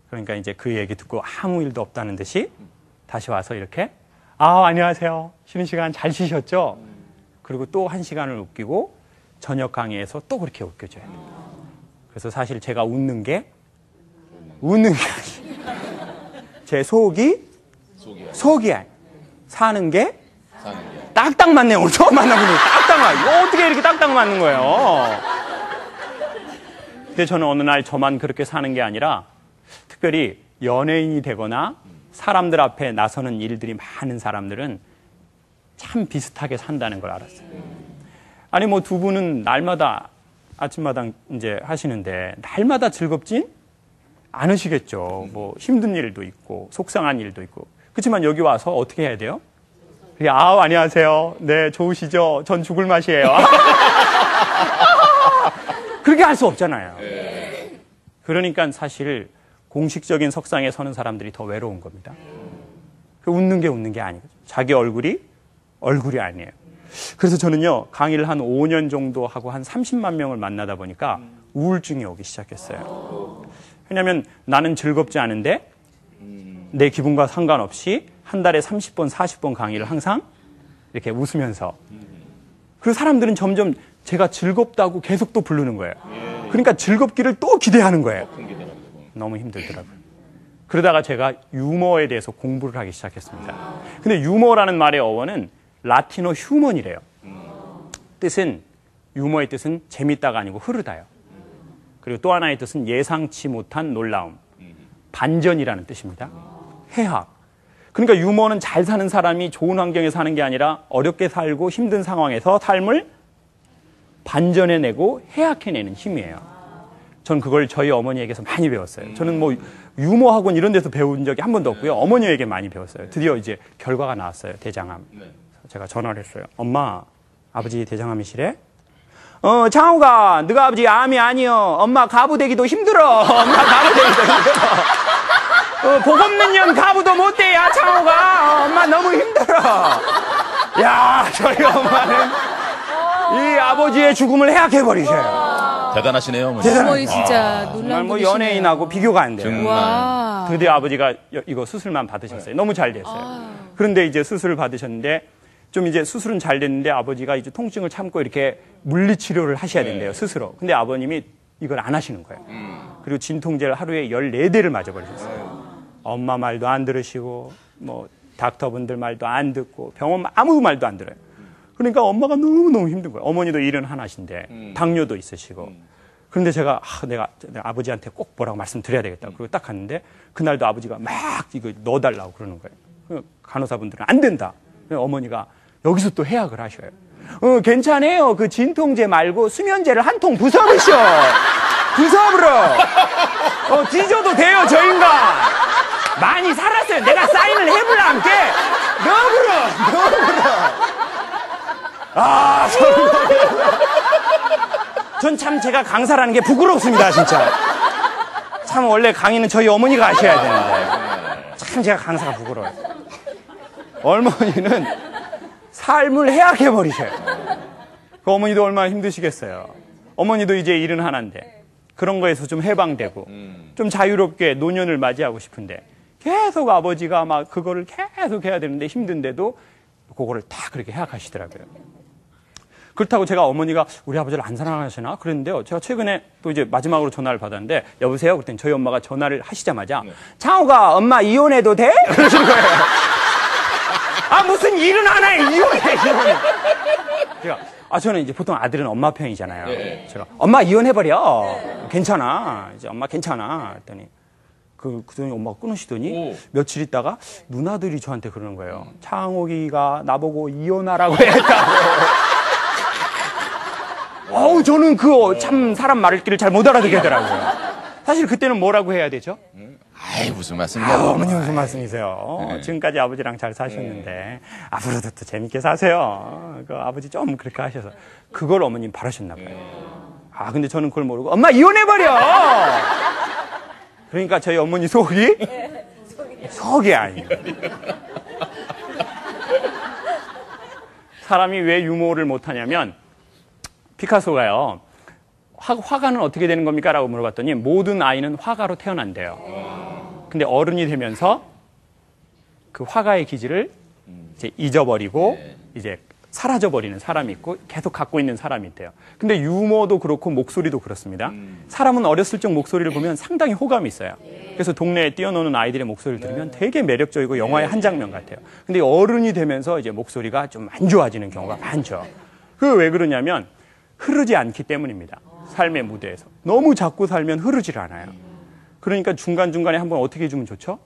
그러니까 이제 그 얘기 듣고 아무 일도 없다는 듯이 다시 와서 이렇게 안녕하세요. 쉬는 시간 잘 쉬셨죠? 그리고 또 1시간을 웃기고 저녁 강의에서 또 그렇게 웃겨줘야 돼요. 그래서 사실 제가 웃는 게 아니에요. 제 속이 사는 게 딱딱 맞네요. 오늘 처음 만나보니 딱딱 맞아요. 어떻게 이렇게 딱딱 맞는 거예요? 근데 저는 어느 날 저만 그렇게 사는 게 아니라 특별히 연예인이 되거나 사람들 앞에 나서는 일들이 많은 사람들은 참 비슷하게 산다는 걸 알았어요. 아니 뭐 두 분은 날마다 아침마당 이제 하시는데 날마다 즐겁진 않으시겠죠. 뭐 힘든 일도 있고 속상한 일도 있고. 그렇지만 여기 와서 어떻게 해야 돼요? 아우 안녕하세요. 네 좋으시죠? 전 죽을 맛이에요. 그렇게 할 수 없잖아요. 그러니까 사실 공식적인 석상에 서는 사람들이 더 외로운 겁니다. 웃는 게 아니거든요. 자기 얼굴이 아니에요. 그래서 저는요, 강의를 한 5년 정도 하고 한 30만 명을 만나다 보니까 우울증이 오기 시작했어요. 왜냐하면 나는 즐겁지 않은데 내 기분과 상관없이 한 달에 30번, 40번 강의를 항상 이렇게 웃으면서. 그리고 사람들은 점점 제가 즐겁다고 계속 또 부르는 거예요. 그러니까 즐겁기를 또 기대하는 거예요. 너무 힘들더라고요. 그러다가 제가 유머에 대해서 공부를 하기 시작했습니다. 근데 유머라는 말의 어원은 라틴어 휴먼이래요. 유머의 뜻은 재밌다가 아니고 흐르다요. 그리고 또 하나의 뜻은 예상치 못한 놀라움. 반전이라는 뜻입니다. 해학. 그러니까 유머는 잘 사는 사람이 좋은 환경에 사는 게 아니라 어렵게 살고 힘든 상황에서 삶을 반전해내고 해학해내는 힘이에요. 전 그걸 저희 어머니에게서 많이 배웠어요. 저는 뭐 유머 학원 이런 데서 배운 적이 한 번도 없고요. 어머니에게 많이 배웠어요. 드디어 이제 결과가 나왔어요. 대장암. 제가 전화를 했어요. 엄마, 아버지 대장암이시래? 창호가, 너가 아버지 암이 아니여. 엄마 가부되기도 힘들어. 엄마 가부되기도 힘들어. 복 없는 년 가부도 못 돼, 야, 창호가. 엄마 너무 힘들어. 야, 저희 엄마는 이 아버지의 죽음을 해약해버리셔요. 대단하시네요, 어머니. 어머니 진짜 놀라운 정말 뭐 분이시네요. 연예인하고 비교가 안 돼요. 정말. 와. 드디어 아버지가 이거 수술만 받으셨어요. 너무 잘 됐어요. 그런데 이제 수술을 받으셨는데 좀 이제 수술은 잘 됐는데 아버지가 이제 통증을 참고 이렇게 물리치료를 하셔야 된대요, 스스로. 근데 아버님이 이걸 안 하시는 거예요. 그리고 진통제를 하루에 14대를 맞아버리셨어요. 엄마 말도 안 들으시고, 뭐, 닥터분들 말도 안 듣고, 병원 아무 말도 안 들어요. 그러니까 엄마가 너무너무 힘든 거예요. 어머니도 일은 하나신데, 당뇨도 있으시고. 그런데 제가, 내가 아버지한테 꼭 뭐라고 말씀드려야 되겠다. 그리고 딱 갔는데, 그날도 아버지가 막 이거 넣어달라고 그러는 거예요. 간호사분들은 안 된다. 어머니가 여기서 또 해약을 하셔요. 괜찮아요. 그 진통제 말고 수면제를 한 통 부숴버리셔. 부숴버려. 뒤져도 돼요, 저 인간. 많이 살았어요. 내가 사인을 해볼라 함께. 넣어버려. 아, 전 참 제가 강사라는 게 부끄럽습니다, 진짜. 참 원래 강의는 저희 어머니가 하셔야 되는데. 참 제가 강사가 부끄러워요. 어머니는 삶을 해약해버리셔요. 그 어머니도 얼마나 힘드시겠어요. 어머니도 이제 일은 하나인데 그런 거에서 좀 해방되고 좀 자유롭게 노년을 맞이하고 싶은데 계속 아버지가 막 그거를 계속 해야 되는데 힘든데도 그거를 다 그렇게 해약하시더라고요. 그렇다고 제가 어머니가 우리 아버지를 안 사랑하시나 그랬는데요. 제가 최근에 또 이제 마지막으로 전화를 받았는데 여보세요? 그랬더니 저희 엄마가 전화를 하시자마자 창호가 엄마 이혼해도 돼? 그러시는 거예요. 아, 무슨 일은 안 해, 이혼해. 제가, 저는 이제 보통 아들은 엄마 편이잖아요. 네. 제가, 엄마 이혼해버려. 괜찮아. 이제 엄마 괜찮아. 했더니, 그더니 엄마가 끊으시더니, 며칠 있다가 누나들이 저한테 그러는 거예요. 창옥이가 나보고 이혼하라고 했다고. 저는 참 사람 말을 잘 못 알아듣겠더라고요. 사실 그때는 뭐라고 해야 되죠? 아이, 무슨 말씀이냐. 어머니 무슨 말씀이세요? 네. 지금까지 아버지랑 잘 사셨는데 앞으로도 또 재밌게 사세요. 그 아버지 좀 그렇게 하셔서 그걸 어머님 바라셨나 봐요. 근데 저는 그걸 모르고 엄마 이혼해버려! 그러니까 저희 어머니 속이 아니에요. 사람이 왜 유머를 못하냐면 피카소가요. 화가는 어떻게 되는 겁니까? 라고 물어봤더니 모든 아이는 화가로 태어난대요. 근데 어른이 되면서 그 화가의 기질을 이제 잊어버리고 이제 사라져버리는 사람이 있고 계속 갖고 있는 사람이 있대요. 근데 유머도 그렇고 목소리도 그렇습니다. 사람은 어렸을 적 목소리를 보면 상당히 호감이 있어요. 그래서 동네에 뛰어노는 아이들의 목소리를 들으면 되게 매력적이고 영화의 한 장면 같아요. 근데 어른이 되면서 이제 목소리가 좀 안 좋아지는 경우가 많죠. 그게 왜 그러냐면 흐르지 않기 때문입니다. 삶의 무대에서. 너무 자꾸 살면 흐르질 않아요. 그러니까 중간중간에 한번 어떻게 해주면 좋죠?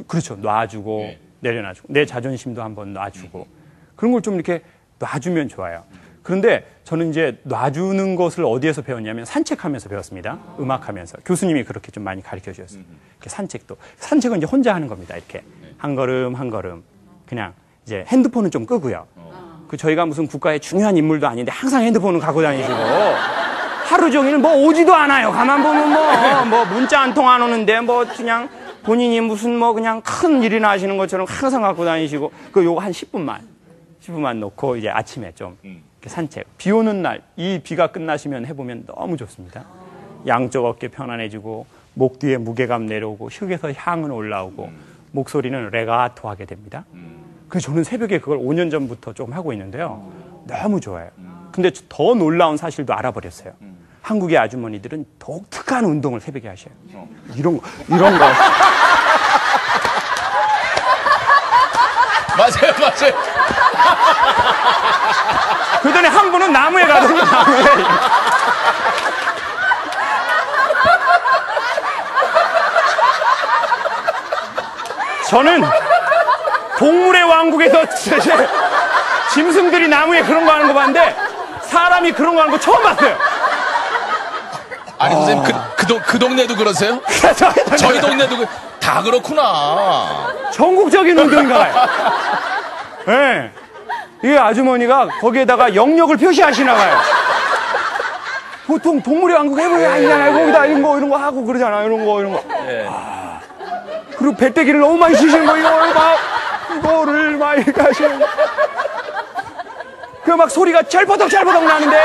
그렇죠. 놔주고, 네. 내려놔주고, 내 자존심도 한번 놔주고. 그런 걸 좀 이렇게 놔주면 좋아요. 그런데 저는 이제 놔주는 것을 어디에서 배웠냐면 산책하면서 배웠습니다. 음악하면서. 교수님이 그렇게 좀 많이 가르쳐 주셨어요. 이렇게 산책도. 산책은 이제 혼자 하는 겁니다. 이렇게. 한 걸음, 한 걸음. 그냥 이제 핸드폰은 좀 끄고요. 그 저희가 무슨 국가의 중요한 인물도 아닌데 항상 핸드폰을 갖고 다니시고 하루 종일 뭐 오지도 않아요. 가만 보면 뭐 문자 한 통 안 오는데 뭐 그냥 본인이 무슨 뭐 그냥 큰 일이나 하시는 것처럼 항상 갖고 다니시고 그 요거 한 10분만 놓고 이제 아침에 좀 이렇게 산책. 비 오는 날 이 비가 끝나시면 해보면 너무 좋습니다. 양쪽 어깨 편안해지고 목 뒤에 무게감 내려오고 흙에서 향은 올라오고 목소리는 레가토하게 됩니다. 그래서 저는 새벽에 그걸 5년 전부터 조금 하고 있는데요. 너무 좋아요. 근데 더 놀라운 사실도 알아버렸어요. 한국의 아주머니들은 독특한 운동을 새벽에 하셔요. 이런 거. 맞아요, 맞아요. 그러더니 한 분은 나무에 가더니 나무에. 저는 동물의 왕국에서 짐승들이 나무에 그런 거 하는 거 봤는데 사람이 그런 거 하는 거 처음 봤어요. 아니, 선생님, 그 동네도 그러세요? 저희 동네도 다 그렇구나. 전국적인 운동인가 봐요. 네. 이 아주머니가 거기에다가 영역을 표시하시나 봐요. 보통 동물의 왕국 해보게 아니잖아요. 거기다 이런 거 하고 그러잖아요. 이런 거. 네. 그리고 배때기를 너무 많이 치시는 거, 이거를 막 이렇게 하시는 거. 그 막 소리가 철버덕 나는데,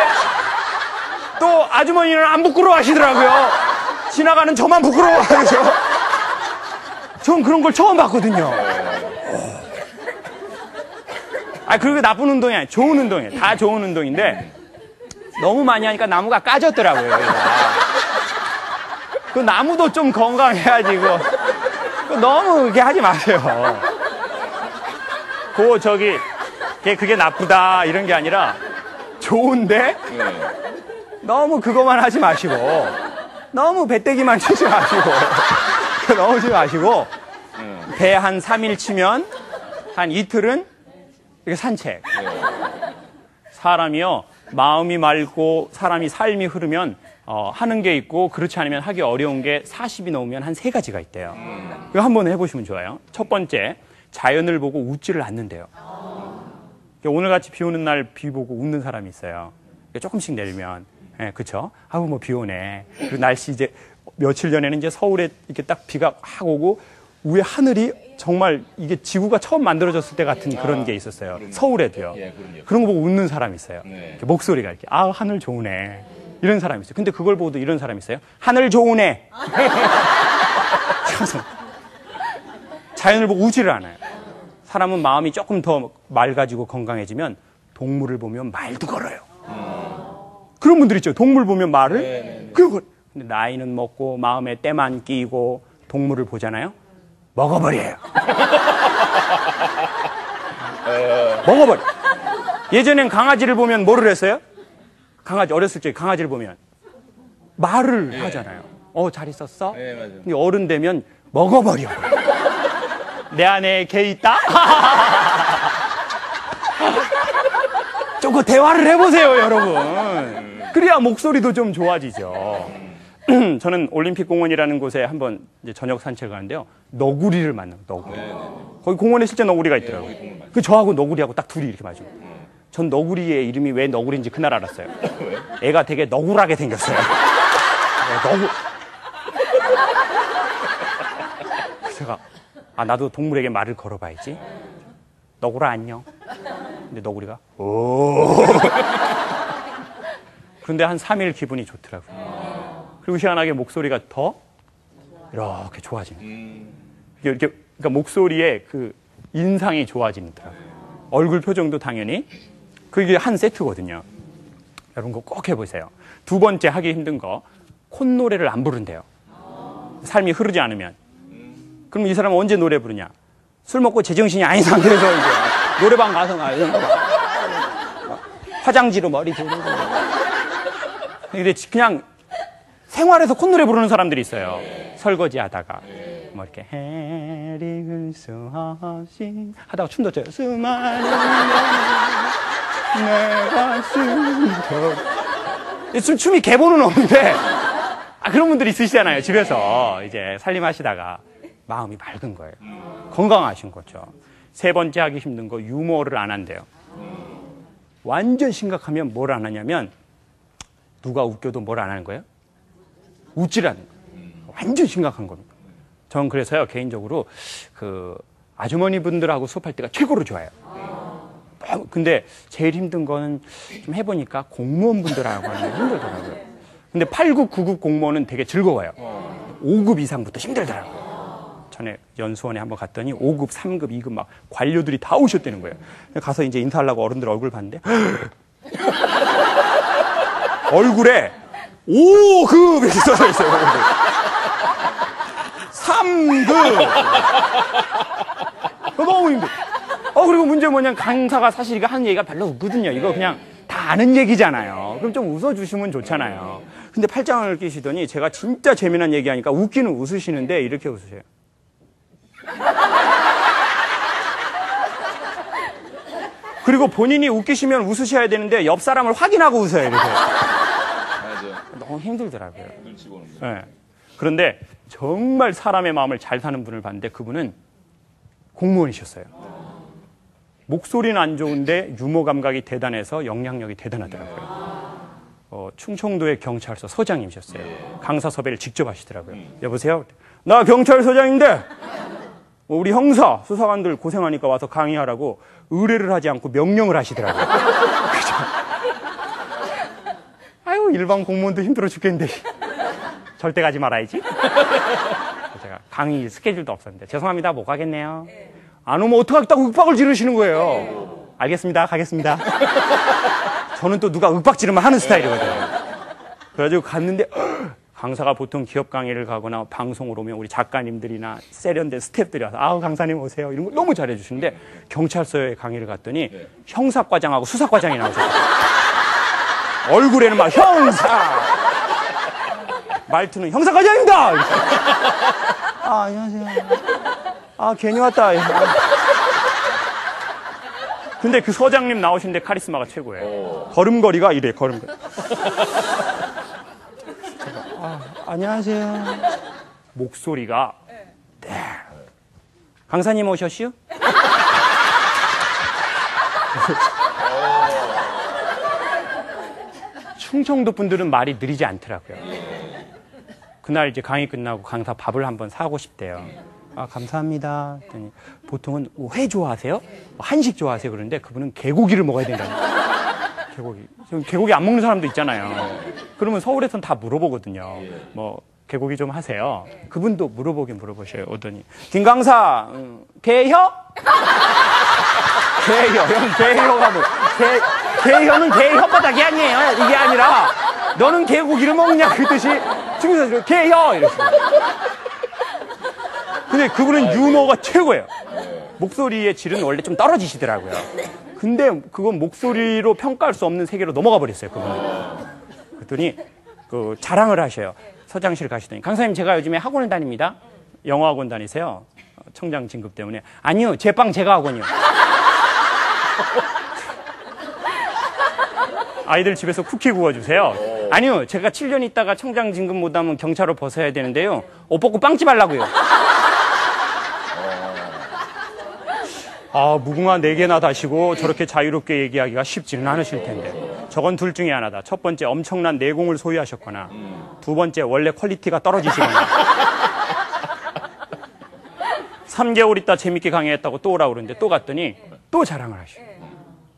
또 아주머니는 안 부끄러워 하시더라고요. 지나가는 저만 부끄러워 하죠. 전 그런 걸 처음 봤거든요. 그리고 나쁜 운동이 아니에요. 좋은 운동이에요. 다 좋은 운동인데, 너무 많이 하니까 나무가 까졌더라고요. 그 나무도 좀 건강해야지, 너무 그렇게 하지 마세요. 그게 나쁘다, 이런 게 아니라, 좋은데? 너무 그거만 하지 마시고, 너무 배때기만 치지 마시고, 너무 치지 마시고, 배 한 3일 치면, 한 이틀은 이렇게 산책. 사람이요, 마음이 맑고, 사람이 삶이 흐르면, 하는 게 있고, 그렇지 않으면 하기 어려운 게 40이 넘으면 한 3가지가 있대요. 이거 한번 해보시면 좋아요. 첫 번째, 자연을 보고 웃지를 않는데요. 오늘같이 비 오는 날 비 보고 웃는 사람이 있어요. 조금씩 내리면, 그쵸? 뭐 비 오네. 그리고 날씨 이제, 며칠 전에는 이제 서울에 이렇게 딱 비가 확 오고, 위에 하늘이 정말 이게 지구가 처음 만들어졌을 때 같은 그런 게 있었어요. 서울에도요. 그런 거 보고 웃는 사람이 있어요. 이렇게 목소리가 이렇게, 하늘 좋으네. 이런 사람이 있어요. 근데 그걸 보고도 이런 사람이 있어요. 하늘 좋으네. 자연을 보고 우지를 않아요. 사람은 마음이 조금 더 맑아지고 건강해지면 동물을 보면 말도 걸어요. 그런 분들 있죠. 동물 보면 말을. 근데 나이는 먹고 마음에 때만 끼고 동물을 보잖아요. 먹어버려요. 먹어버려. 예전엔 강아지를 보면 뭐를 했어요? 어렸을 적에 강아지를 보면 말을 하잖아요. 잘 있었어? 네, 맞아요. 근데 어른 되면 먹어버려. 내 안에 개 있다? 조금 대화를 해보세요, 여러분. 그래야 목소리도 좀 좋아지죠. 저는 올림픽공원이라는 곳에 한번 이제 저녁 산책을 가는데요. 너구리를 만나요, 너구리. 거기 공원에 실제 너구리가 있더라고요. 그 저하고 너구리하고 딱 둘이 이렇게 마주고. 전 너구리의 이름이 왜 너구리인지 그날 알았어요. 애가 되게 너구라게 생겼어요. 제가 나도 동물에게 말을 걸어봐야지. 너구라 안녕. 근데 너구리가 오. 그런데 한 3일 기분이 좋더라고요. 그리고 희한하게 목소리가 더 이렇게 좋아지는. 그러니까 목소리에 그 인상이 좋아지더라고요. 얼굴 표정도 당연히. 그게 한 세트거든요. 여러분 그거 꼭 해보세요. 두 번째 하기 힘든 거, 콧노래를 안 부른대요. 삶이 흐르지 않으면. 그럼 이 사람은 언제 노래 부르냐? 술 먹고 제정신이 아닌 상태에서 이제 노래방 가서 화장지로 머리 두르고. 근데 그냥 생활에서 콧노래 부르는 사람들이 있어요. 설거지 하다가. 뭐 이렇게 해리글 수 없이 하다가 춤도 춰요. 수많은 내가 숨겨. 춤이 개보는 없는데, 그런 분들이 있으시잖아요. 집에서 이제 살림하시다가 마음이 맑은 거예요. 건강하신 거죠. 세 번째 하기 힘든 거, 유머를 안 한대요. 완전 심각하면 뭘 안 하냐면, 누가 웃겨도 뭘 안 하는 거예요? 웃지라는 거예요. 완전 심각한 겁니다. 저는 그래서요, 개인적으로 그 아주머니 분들하고 수업할 때가 최고로 좋아요. 근데 제일 힘든 거는 좀 해보니까 공무원 분들하고 하는 게 힘들더라고요. 근데 8급, 9급 공무원은 되게 즐거워요. 5급 이상부터 힘들더라고요. 전에 연수원에 한번 갔더니 5급, 3급, 2급 막 관료들이 다 오셨다는 거예요. 가서 이제 인사하려고 어른들 얼굴 봤는데 얼굴에 5급 이렇게 써져 있어요. 3급. 너무 힘들어. 그리고 문제 뭐냐면 강사가 사실 이거 하는 얘기가 별로 없거든요. 이거 그냥 다 아는 얘기잖아요. 그럼 좀 웃어주시면 좋잖아요. 근데 팔짱을 끼시더니 제가 진짜 재미난 얘기하니까 웃기는 웃으시는데 이렇게 웃으세요. 그리고 본인이 웃기시면 웃으셔야 되는데 옆 사람을 확인하고 웃어요. 이렇게. 너무 힘들더라고요. 네. 그런데 정말 사람의 마음을 잘 사는 분을 봤는데 그분은 공무원이셨어요. 목소리는 안 좋은데 유머 감각이 대단해서 영향력이 대단하더라고요. 충청도의 경찰서 서장님이셨어요. 강사 섭외를 직접 하시더라고요. 여보세요? 나 경찰서장인데 우리 형사 수사관들 고생하니까 와서 강의하라고 의뢰를 하지 않고 명령을 하시더라고요. 그죠? 아유, 일반 공무원도 힘들어 죽겠는데 절대 가지 말아야지. 제가 강의 스케줄도 없었는데 죄송합니다, 못 가겠네요. 안 오면 어떡하겠다고 윽박을 지르시는 거예요. 알겠습니다, 가겠습니다. 저는 또 누가 윽박 지르면 하는 스타일이거든요. 그래가지고 갔는데 강사가 보통 기업 강의를 가거나 방송으로 오면 우리 작가님들이나 세련된 스태프들이 와서 아우 강사님 오세요 이런 거 너무 잘해주시는데 경찰서에 강의를 갔더니 형사과장하고 수사과장이 나오셨어요. 얼굴에는 막 형사, 말투는 형사과장입니다. 안녕하세요. 괜히 왔다. 근데 그 서장님 나오시는데 카리스마가 최고예요. 걸음걸이가 이래, 걸음걸이. 안녕하세요. 목소리가, 네. 강사님 오셨슈? 충청도 분들은 말이 느리지 않더라고요. 그날 이제 강의 끝나고 강사 밥을 한번 사고 싶대요. 감사합니다. 했더니 보통은 회 좋아하세요? 한식 좋아하세요? 그러는데 그분은 개고기를 먹어야 된다는 거예요. 개고기. 개고기 안 먹는 사람도 있잖아요. 그러면 서울에선 다 물어보거든요. 뭐 개고기 좀 하세요. 그분도 물어보셔요. 오더니 김강사 개혀? 개혀. 형 개혀가 뭐 개혀는 개 혓바닥이 아니에요. 이게 아니라 너는 개고기를 먹냐 그 뜻이 중국에서 개혀 이랬어요. 근데 그분은 유머가 최고예요. 목소리의 질은 원래 좀 떨어지시더라고요. 근데 그건 목소리로 평가할 수 없는 세계로 넘어가 버렸어요, 그분은. 그랬더니 자랑을 하셔요. 서장실 가시더니 강사님 제가 요즘에 학원을 다닙니다. 영어학원 다니세요? 청장 진급 때문에. 아니요, 제빵 제가 학원이요. 아이들 집에서 쿠키 구워주세요. 아니요, 제가 7년 있다가 청장 진급 못하면 경찰로 벗어야 되는데요. 옷 벗고 빵집 하려고요. 무궁화 4개나 다시고 저렇게 자유롭게 얘기하기가 쉽지는 않으실 텐데. 저건 둘 중에 하나다. 첫 번째, 엄청난 내공을 소유하셨거나, 두 번째, 원래 퀄리티가 떨어지시거나. 3개월 있다 재밌게 강의했다고 또 오라고 그러는데 또 갔더니 또 자랑을 하셔요.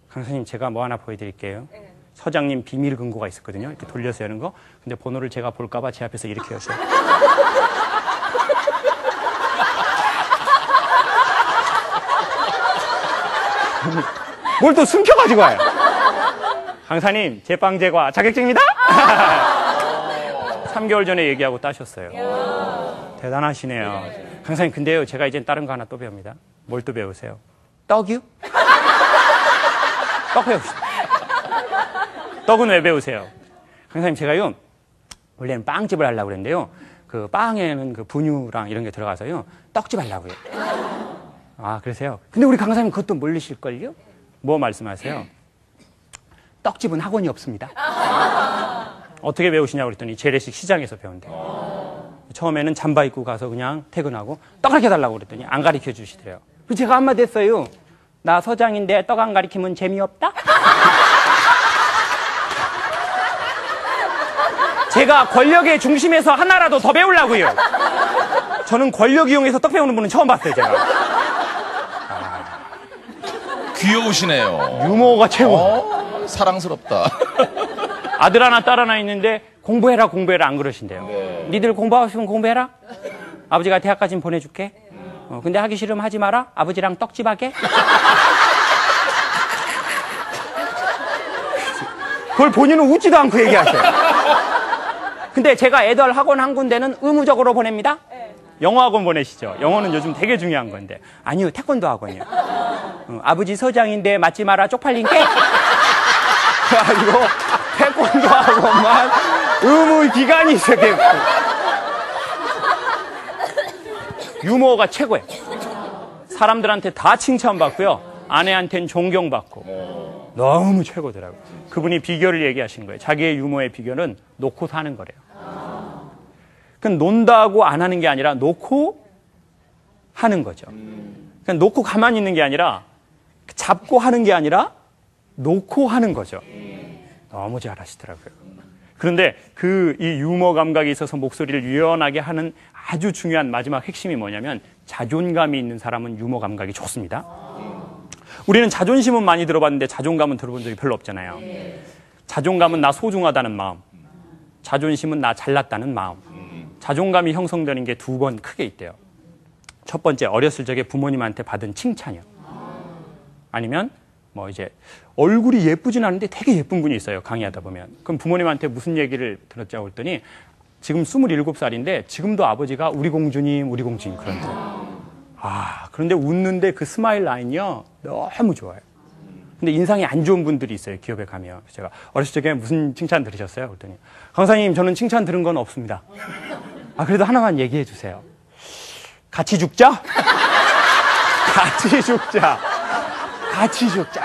강사님, 제가 뭐 하나 보여드릴게요. 서장님 비밀 금고가 있었거든요. 이렇게 돌려서 여는 거. 근데 번호를 제가 볼까봐 제 앞에서 이렇게 여세요. 뭘 또 숨겨가지고 와요. 강사님, 제빵 제과 자격증입니다. 3개월 전에 얘기하고 따셨어요. 대단하시네요. 강사님, 근데요, 제가 이젠 다른 거 하나 또 배웁니다. 뭘 또 배우세요? 떡이요? 떡 배우시죠. 떡은 왜 배우세요? 강사님, 제가요, 원래는 빵집을 하려고 그랬는데요. 그 빵에는 그 분유랑 이런 게 들어가서요. 떡집 하려고요. 아, 그러세요? 근데 우리 강사님 그것도 모르실걸요? 뭐 말씀하세요? 떡집은 학원이 없습니다. 어떻게 배우시냐고 그랬더니 재래식 시장에서 배운대요. 처음에는 잠바 입고 가서 그냥 퇴근하고 떡 가르쳐달라고 그랬더니 안 가르쳐 주시더래요. 그래서 제가 한마디 했어요. 나 서장인데 떡 안 가르치면 재미없다? 제가 권력의 중심에서 하나라도 더 배우려고요. 저는 권력 이용해서 떡 배우는 분은 처음 봤어요, 제가. 귀여우시네요. 유머가 최고. 사랑스럽다. 아들 하나, 딸 하나 있는데 공부해라, 공부해라 안 그러신대요. 네. 니들 공부하고 싶으면 공부해라. 아버지가 대학까지는 보내줄게. 근데 하기 싫으면 하지 마라. 아버지랑 떡집 하게. 그걸 본인은 웃지도 않고 얘기하세요. 근데 제가 애들 학원 한 군데는 의무적으로 보냅니다. 영어 학원 보내시죠. 영어는 요즘 되게 중요한 건데. 아니요, 태권도 학원이요. 아버지 서장인데 맞지 마라, 쪽팔린 게. 그래가지고 태권도 학원만 의무 기간이 있었겠고. 유머가 최고예요. 사람들한테 다 칭찬받고요. 아내한테는 존경받고. 너무 최고더라고요. 그분이 비결을 얘기하시는 거예요. 자기의 유머의 비결은 놓고 사는 거래요. 그러니까 논다고 안 하는 게 아니라 놓고 하는 거죠. 그러니까 놓고 가만히 있는 게 아니라 잡고 하는 게 아니라 놓고 하는 거죠. 너무 잘하시더라고요. 그런데 이 유머 감각이 있어서 목소리를 유연하게 하는 아주 중요한 마지막 핵심이 뭐냐면 자존감이 있는 사람은 유머 감각이 좋습니다. 우리는 자존심은 많이 들어봤는데 자존감은 들어본 적이 별로 없잖아요. 자존감은 나 소중하다는 마음, 자존심은 나 잘났다는 마음. 자존감이 형성되는 게 두 번 크게 있대요. 첫 번째, 어렸을 적에 부모님한테 받은 칭찬이요. 아니면 뭐 이제 얼굴이 예쁘진 않은데 되게 예쁜 분이 있어요. 강의하다 보면. 그럼 부모님한테 무슨 얘기를 들었자고 했더니 지금 27살인데 지금도 아버지가 우리 공주님 그런대요. 그런데 웃는데 그 스마일 라인이요. 너무 좋아요. 근데 인상이 안 좋은 분들이 있어요. 기업에 가면. 제가 어렸을 적에 무슨 칭찬 들으셨어요? 그랬더니 강사님, 저는 칭찬 들은 건 없습니다. 그래도 하나만 얘기해 주세요. 같이 죽자? 같이 죽자. 같이 죽자.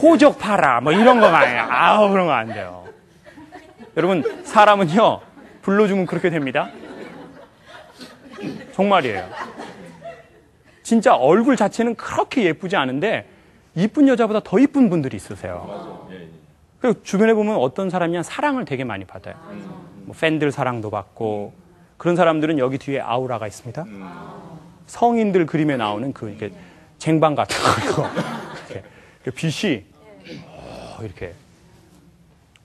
호적 팔아. 뭐 이런 거 말이에요. 그런 거 안 돼요. 여러분, 사람은요, 불러주면 그렇게 됩니다. 정말이에요. 진짜 얼굴 자체는 그렇게 예쁘지 않은데 이쁜 여자보다 더 이쁜 분들이 있으세요. 그리고 주변에 보면 어떤 사람이냐 사랑을 되게 많이 받아요. 뭐 팬들 사랑도 받고. 그런 사람들은 여기 뒤에 아우라가 있습니다. 성인들 그림에 나오는 이렇게 쟁반 같은 거 이렇게 빛이 이렇게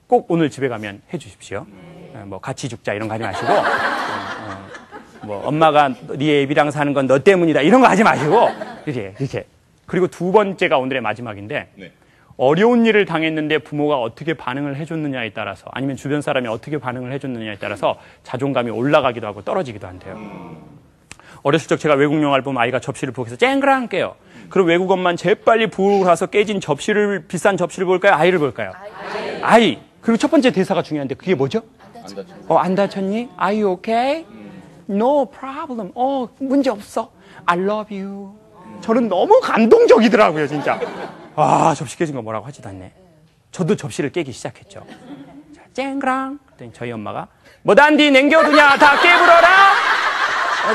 꼭 오늘 집에 가면 해주십시오. 뭐 같이 죽자 이런 거 하지 마시고 뭐 엄마가 네 애비랑 사는 건 너 때문이다 이런 거 하지 마시고 이렇게. 그리고 두 번째가 오늘의 마지막인데 어려운 일을 당했는데 부모가 어떻게 반응을 해줬느냐에 따라서 아니면 주변 사람이 어떻게 반응을 해줬느냐에 따라서 자존감이 올라가기도 하고 떨어지기도 한대요. 어렸을 적 제가 외국 영화를 보면 아이가 접시를 부엌에서 쨍그랑 깨요. 그럼 외국 엄마는 재빨리 부엌으로 가서 깨진 비싼 접시를 볼까요? 아이를 볼까요? 아이. 그리고 첫 번째 대사가 중요한데 그게 뭐죠? 안 다쳤니? Are you okay? No problem. 문제 없어. I love you. 저는 너무 감동적이더라고요, 진짜. 접시 깨진 거 뭐라고 하지도 않네. 저도 접시를 깨기 시작했죠. 자, 쨍그랑. 그랬더니 저희 엄마가 뭐단디 냉겨두냐? 다 깨불어라.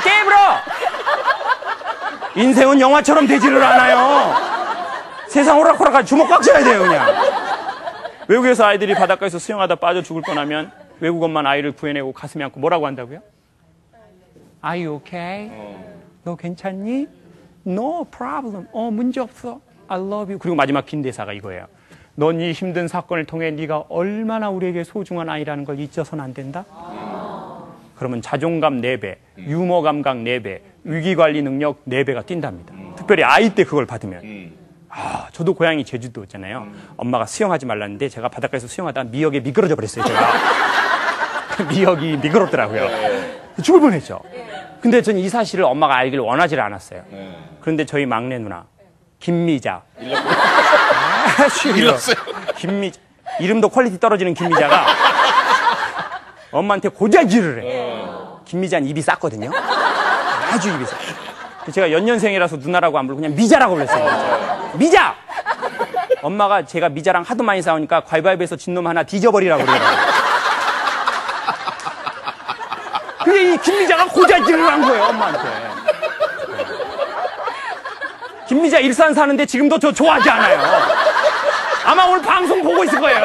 깨불어. 인생은 영화처럼 되지를 않아요. 세상 오락가락 주먹 꽉 쥐어야 돼요, 그냥. 외국에서 아이들이 바닷가에서 수영하다 빠져 죽을 뻔하면 외국 엄마는 아이를 구해내고 가슴에 안고 뭐라고 한다고요? Are you okay? 너 괜찮니? No problem. 문제 없어. I love you. 그리고 마지막 긴 대사가 이거예요. 넌 이 힘든 사건을 통해 네가 얼마나 우리에게 소중한 아이라는 걸 잊어서는 안 된다. 그러면 자존감 4배, 유머 감각 4배, 위기관리 능력 4배가 뛴답니다. 특별히 아이 때 그걸 받으면. 저도 고향이 제주도잖아요. 엄마가 수영하지 말랐는데 제가 바닷가에서 수영하다가 미역에 미끄러져 버렸어요, 제가. 미역이 미끄럽더라고요. 죽을 뻔했죠. 근데 전 이 사실을 엄마가 알기를 원하지 않았어요. 그런데 저희 막내 누나 김미자. 일렀어요. 김미자. 이름도 퀄리티 떨어지는 김미자가 엄마한테 고자질을 해. 김미자는 입이 쌌거든요. 아주 입이 쌌. 제가 연년생이라서 누나라고 안 부르고 그냥 미자라고 불렀어요. 미자! 엄마가 제가 미자랑 하도 많이 싸우니까 가위바위보에서 진 놈 하나 뒤져버리라고 그러더라고요. 근데 이 김미자가 고자질을 한 거예요, 엄마한테. 김미자 일산 사는데 지금도 저 좋아하지 않아요. 아마 오늘 방송 보고 있을 거예요.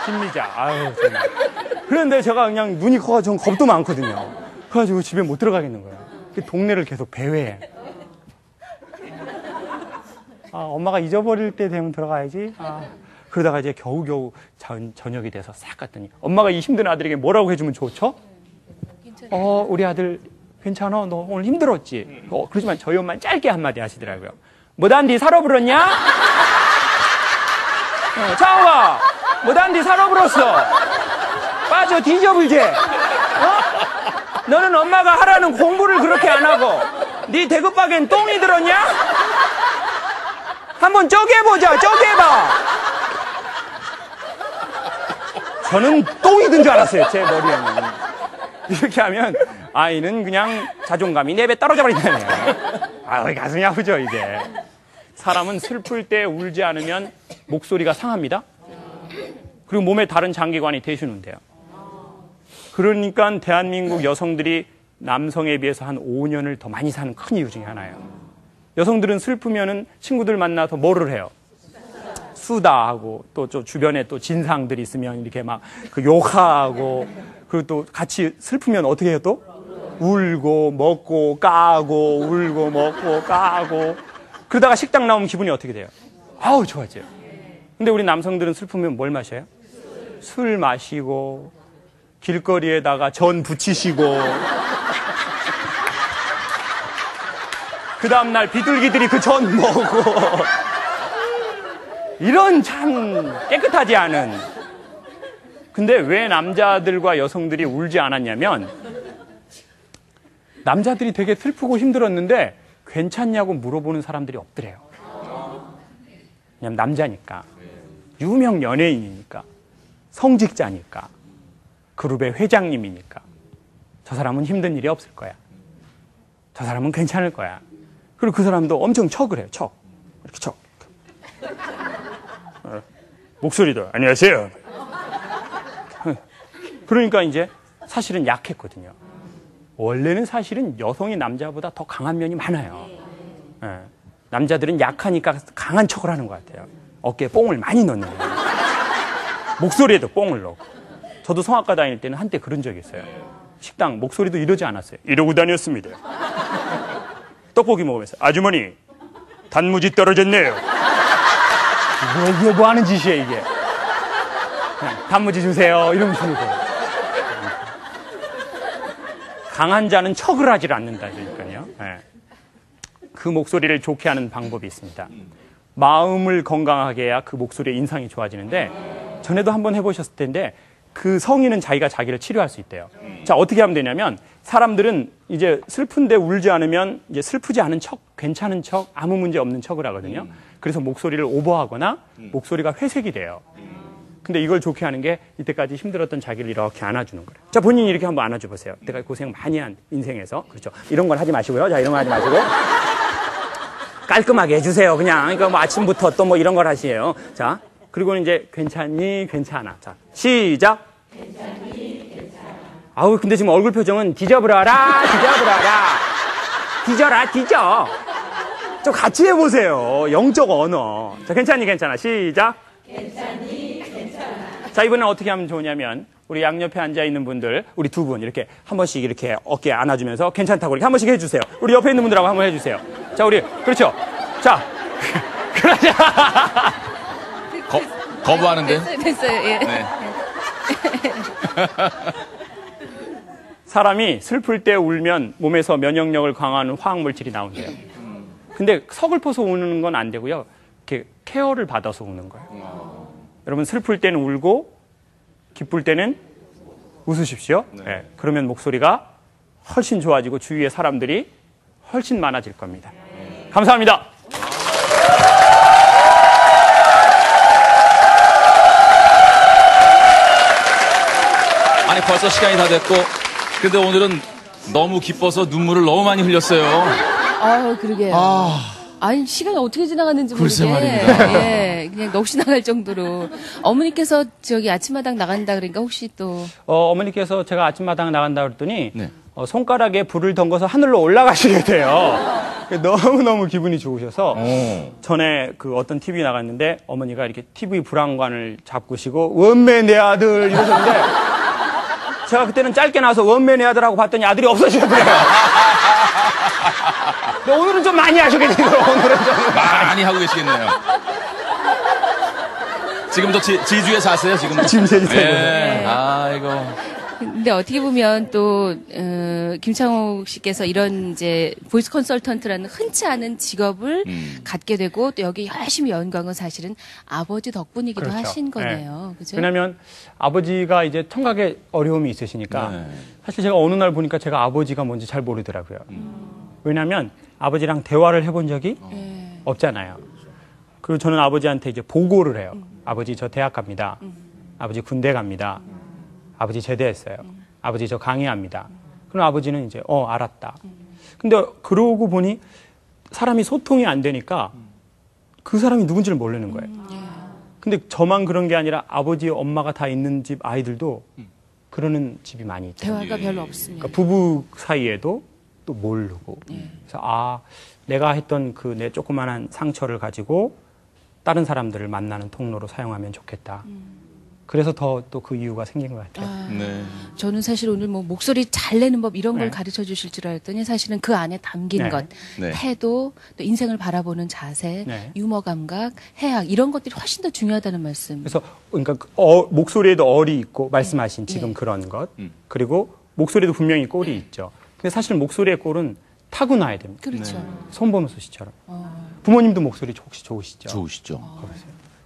김미자. 아유, 정말. 그런데 제가 그냥 눈이 커가지고 전 겁도 많거든요. 그래가지고 집에 못 들어가겠는 거예요. 동네를 계속 배회해. 아, 엄마가 잊어버릴 때 되면 들어가야지. 아, 그러다가 이제 겨우겨우 저녁이 돼서 싹 갔더니 엄마가 이 힘든 아들에게 뭐라고 해주면 좋죠? 우리 아들 괜찮아? 너 오늘 힘들었지? 그러지만 저희 엄마는 짧게 한마디 하시더라고요. 뭐단디 살아불었냐? 장호가 뭐단디 살아불었어? 빠져 뒤져불제. 너는 엄마가 하라는 공부를 그렇게 안 하고 네 대급박엔 똥이 들었냐? 한번 쪼개보자. 쪼개봐. 저는 똥이 든 줄 알았어요. 제 머리에는. 이렇게 하면 아이는 그냥 자존감이 4배 떨어져 버린다네요. 아유, 가슴이 아프죠 이게. 사람은 슬플 때 울지 않으면 목소리가 상합니다. 그리고 몸의 다른 장기관이 대신운대요. 그러니까 대한민국 여성들이 남성에 비해서 한 5년을 더 많이 사는 큰 이유 중에 하나예요. 여성들은 슬프면은 친구들 만나서 뭐를 해요? 수다하고 또 주변에 또 진상들이 있으면 이렇게 막 그 욕하고 그리고 또 같이 슬프면 어떻게 해요 또? 울고 먹고 까고 울고 먹고 까고 그러다가 식당 나오면 기분이 어떻게 돼요? 아우 좋아져요. 근데 우리 남성들은 슬프면 뭘 마셔요? 술 마시고 길거리에다가 전 부치시고 그 다음날 비둘기들이 그 전 먹고 이런 참 깨끗하지 않은. 근데 왜 남자들과 여성들이 울지 않았냐면 남자들이 되게 슬프고 힘들었는데 괜찮냐고 물어보는 사람들이 없더래요. 왜냐면 남자니까, 유명 연예인이니까, 성직자니까, 그룹의 회장님이니까 저 사람은 힘든 일이 없을 거야. 저 사람은 괜찮을 거야. 그리고 그 사람도 엄청 척을 해요. 척. 이렇게 척. 목소리도 안녕하세요. 그러니까 이제 사실은 약했거든요. 원래는 사실은 여성이 남자보다 더 강한 면이 많아요. 예. 남자들은 약하니까 강한 척을 하는 것 같아요. 어깨에 뽕을 많이 넣는 거예요. 목소리에도 뽕을 넣고. 저도 성악과 다닐 때는 한때 그런 적이 있어요. 식당 목소리도 이러지 않았어요. 이러고 다녔습니다. 떡볶이 먹으면서 아주머니 단무지 떨어졌네요. 이게 뭐 하는 짓이에요 이게. 그냥 단무지 주세요 이러면 주는 거예요. 강한 자는 척을 하질 않는다니까요. 네. 그 목소리를 좋게 하는 방법이 있습니다. 마음을 건강하게 해야 그 목소리의 인상이 좋아지는데 전에도 한번 해보셨을 텐데 그 성인은 자기가 자기를 치료할 수 있대요. 자, 어떻게 하면 되냐면 사람들은 이제 슬픈데 울지 않으면 이제 슬프지 않은 척, 괜찮은 척, 아무 문제 없는 척을 하거든요. 그래서 목소리를 오버하거나 목소리가 회색이 돼요. 근데 이걸 좋게 하는 게 이때까지 힘들었던 자기를 이렇게 안아주는 거예요. 자, 본인이 이렇게 한번 안아줘 보세요. 내가 고생 많이 한 인생에서. 그렇죠. 이런 걸 하지 마시고요. 자, 이런 거 하지 마시고. 깔끔하게 해주세요. 그냥. 그러니까 뭐 아침부터 또 뭐 이런 걸 하시에요. 자, 그리고 이제 괜찮니? 괜찮아. 자, 시작. 괜찮니? 괜찮아. 아우, 근데 지금 얼굴 표정은 뒤져버려라. 뒤져버려라. 뒤져라. 뒤져. 좀 같이 해보세요. 영적 언어. 자, 괜찮니? 괜찮아. 시작. 괜찮니? 괜찮아. 자, 이번엔 어떻게 하면 좋으냐면 우리 양옆에 앉아있는 분들, 우리 두 분 이렇게 한 번씩 이렇게 어깨에 안아주면서 괜찮다고 이렇게 한 번씩 해주세요. 우리 옆에 있는 분들하고 한번 해주세요. 자, 우리, 그렇죠. 자, 그러자. 거부하는데? 됐어요. 예. 네. 사람이 슬플 때 울면 몸에서 면역력을 강화하는 화학물질이 나온대요. 근데 서글퍼서 우는 건 안 되고요. 이렇게 케어를 받아서 우는 거예요. 여러분 슬플 때는 울고 기쁠 때는 웃으십시오. 네. 그러면 목소리가 훨씬 좋아지고 주위의 사람들이 훨씬 많아질 겁니다. 감사합니다. 아니, 벌써 시간이 다 됐고. 근데 오늘은 너무 기뻐서 눈물을 너무 많이 흘렸어요. 그러게요. 아니, 시간이 어떻게 지나갔는지 글쎄 모르게. 말입니다. 예, 그냥 넋이 나갈 정도로. 어머니께서 저기 아침마당 나간다 그러니까 혹시 또. 어머니께서 제가 아침마당 나간다 그랬더니 네. 손가락에 불을 던거서 하늘로 올라가시게 돼요. 너무너무 기분이 좋으셔서 전에 그 어떤 TV 나갔는데 어머니가 이렇게 TV 브라운관을 잡고시고 원매 내 아들 이러셨는데 제가 그때는 짧게 나와서 원매 내 아들하고 봤더니 아들이 없어지더라고요. 근데 오늘은 좀 많이 하시겠네요. 오늘은 좀 많이 하고 계시겠네요. 지금도 지주에 사세요, 지금도? 지금 제주도에. 네. 아이고. 근데 어떻게 보면 또 김창옥 씨께서 이런 이제 보이스 컨설턴트라는 흔치 않은 직업을 갖게 되고 또 여기 열심히 연구한 건 사실은 아버지 덕분이기도 그렇죠. 하신 거네요. 그죠? 왜냐하면 아버지가 이제 청각에 어려움이 있으시니까 네. 사실 제가 어느 날 보니까 제가 아버지가 뭔지 잘 모르더라고요. 왜냐하면 아버지랑 대화를 해본 적이 없잖아요. 그리고 저는 아버지한테 이제 보고를 해요. 아버지 저 대학 갑니다. 아버지 군대 갑니다. 아버지 제대했어요. 아버지 저 강의합니다. 그럼 아버지는 이제 알았다. 근데 그러고 보니 사람이 소통이 안 되니까 그 사람이 누군지를 모르는 거예요. 근데 저만 그런 게 아니라 아버지 엄마가 다 있는 집 아이들도 그러는 집이 많이 있죠. 대화가 별로 없습니다. 그러니까 부부 사이에도 또 모르고. 그래서 내가 했던 그 내 조그만한 상처를 가지고 다른 사람들을 만나는 통로로 사용하면 좋겠다. 그래서 더 또 그 이유가 생긴 것 같아요. 네. 저는 사실 오늘 뭐 목소리 잘 내는 법 이런 걸 가르쳐 주실 줄 알았더니 사실은 그 안에 담긴 네. 것, 네. 태도, 또 인생을 바라보는 자세, 네. 유머 감각, 해학 이런 것들이 훨씬 더 중요하다는 말씀. 그래서 그러니까 목소리에도 얼이 있고 말씀하신 지금 그런 것 그리고 목소리도 분명히 꼴이 있죠. 근데 사실 목소리의 꼴은 타고나야 됩니다. 그렇죠. 손범수 씨처럼. 부모님도 목소리 혹시 좋으시죠? 좋으시죠.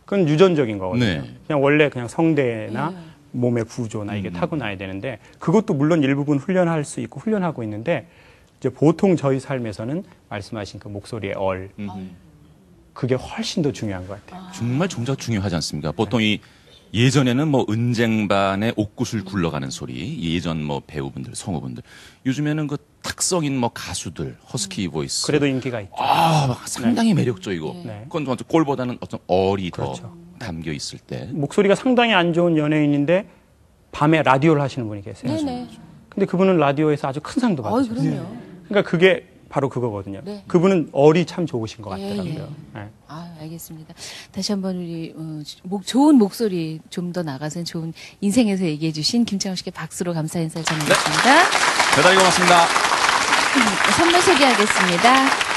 그건 유전적인 거거든요. 네. 그냥 원래 그냥 성대나 몸의 구조나 이게 타고나야 되는데 그것도 물론 일부분 훈련할 수 있고 훈련하고 있는데 이제 보통 저희 삶에서는 말씀하신 그 목소리의 얼 그게 훨씬 더 중요한 것 같아요. 정말 종작 중요하지 않습니까? 보통 예전에는 뭐 은쟁반에 옥구슬 굴러가는 소리, 예전 뭐 배우분들, 성우분들. 요즘에는 그 특성인 뭐 가수들, 허스키 보이스. 그래도 인기가 있죠. 상당히 매력적이고. 네. 그건 좀 꼴보다는 어떤 얼이 그렇죠. 더 담겨 있을 때. 목소리가 상당히 안 좋은 연예인인데 밤에 라디오를 하시는 분이 계세요. 네네. 근데 그분은 라디오에서 아주 큰 상도 어이, 받으셨어요. 그럼요. 그러니까 그게 바로 그거거든요. 네. 그분은 얼이 참 좋으신 것 예, 같더라고요. 네. 알겠습니다. 다시 한번 우리 좋은 목소리 좀 더 나가서 좋은 인생에서 얘기해 주신 김창호 씨께 박수로 감사 인사를 전하겠습니다. 대단히 고맙습니다. 선물 소개하겠습니다.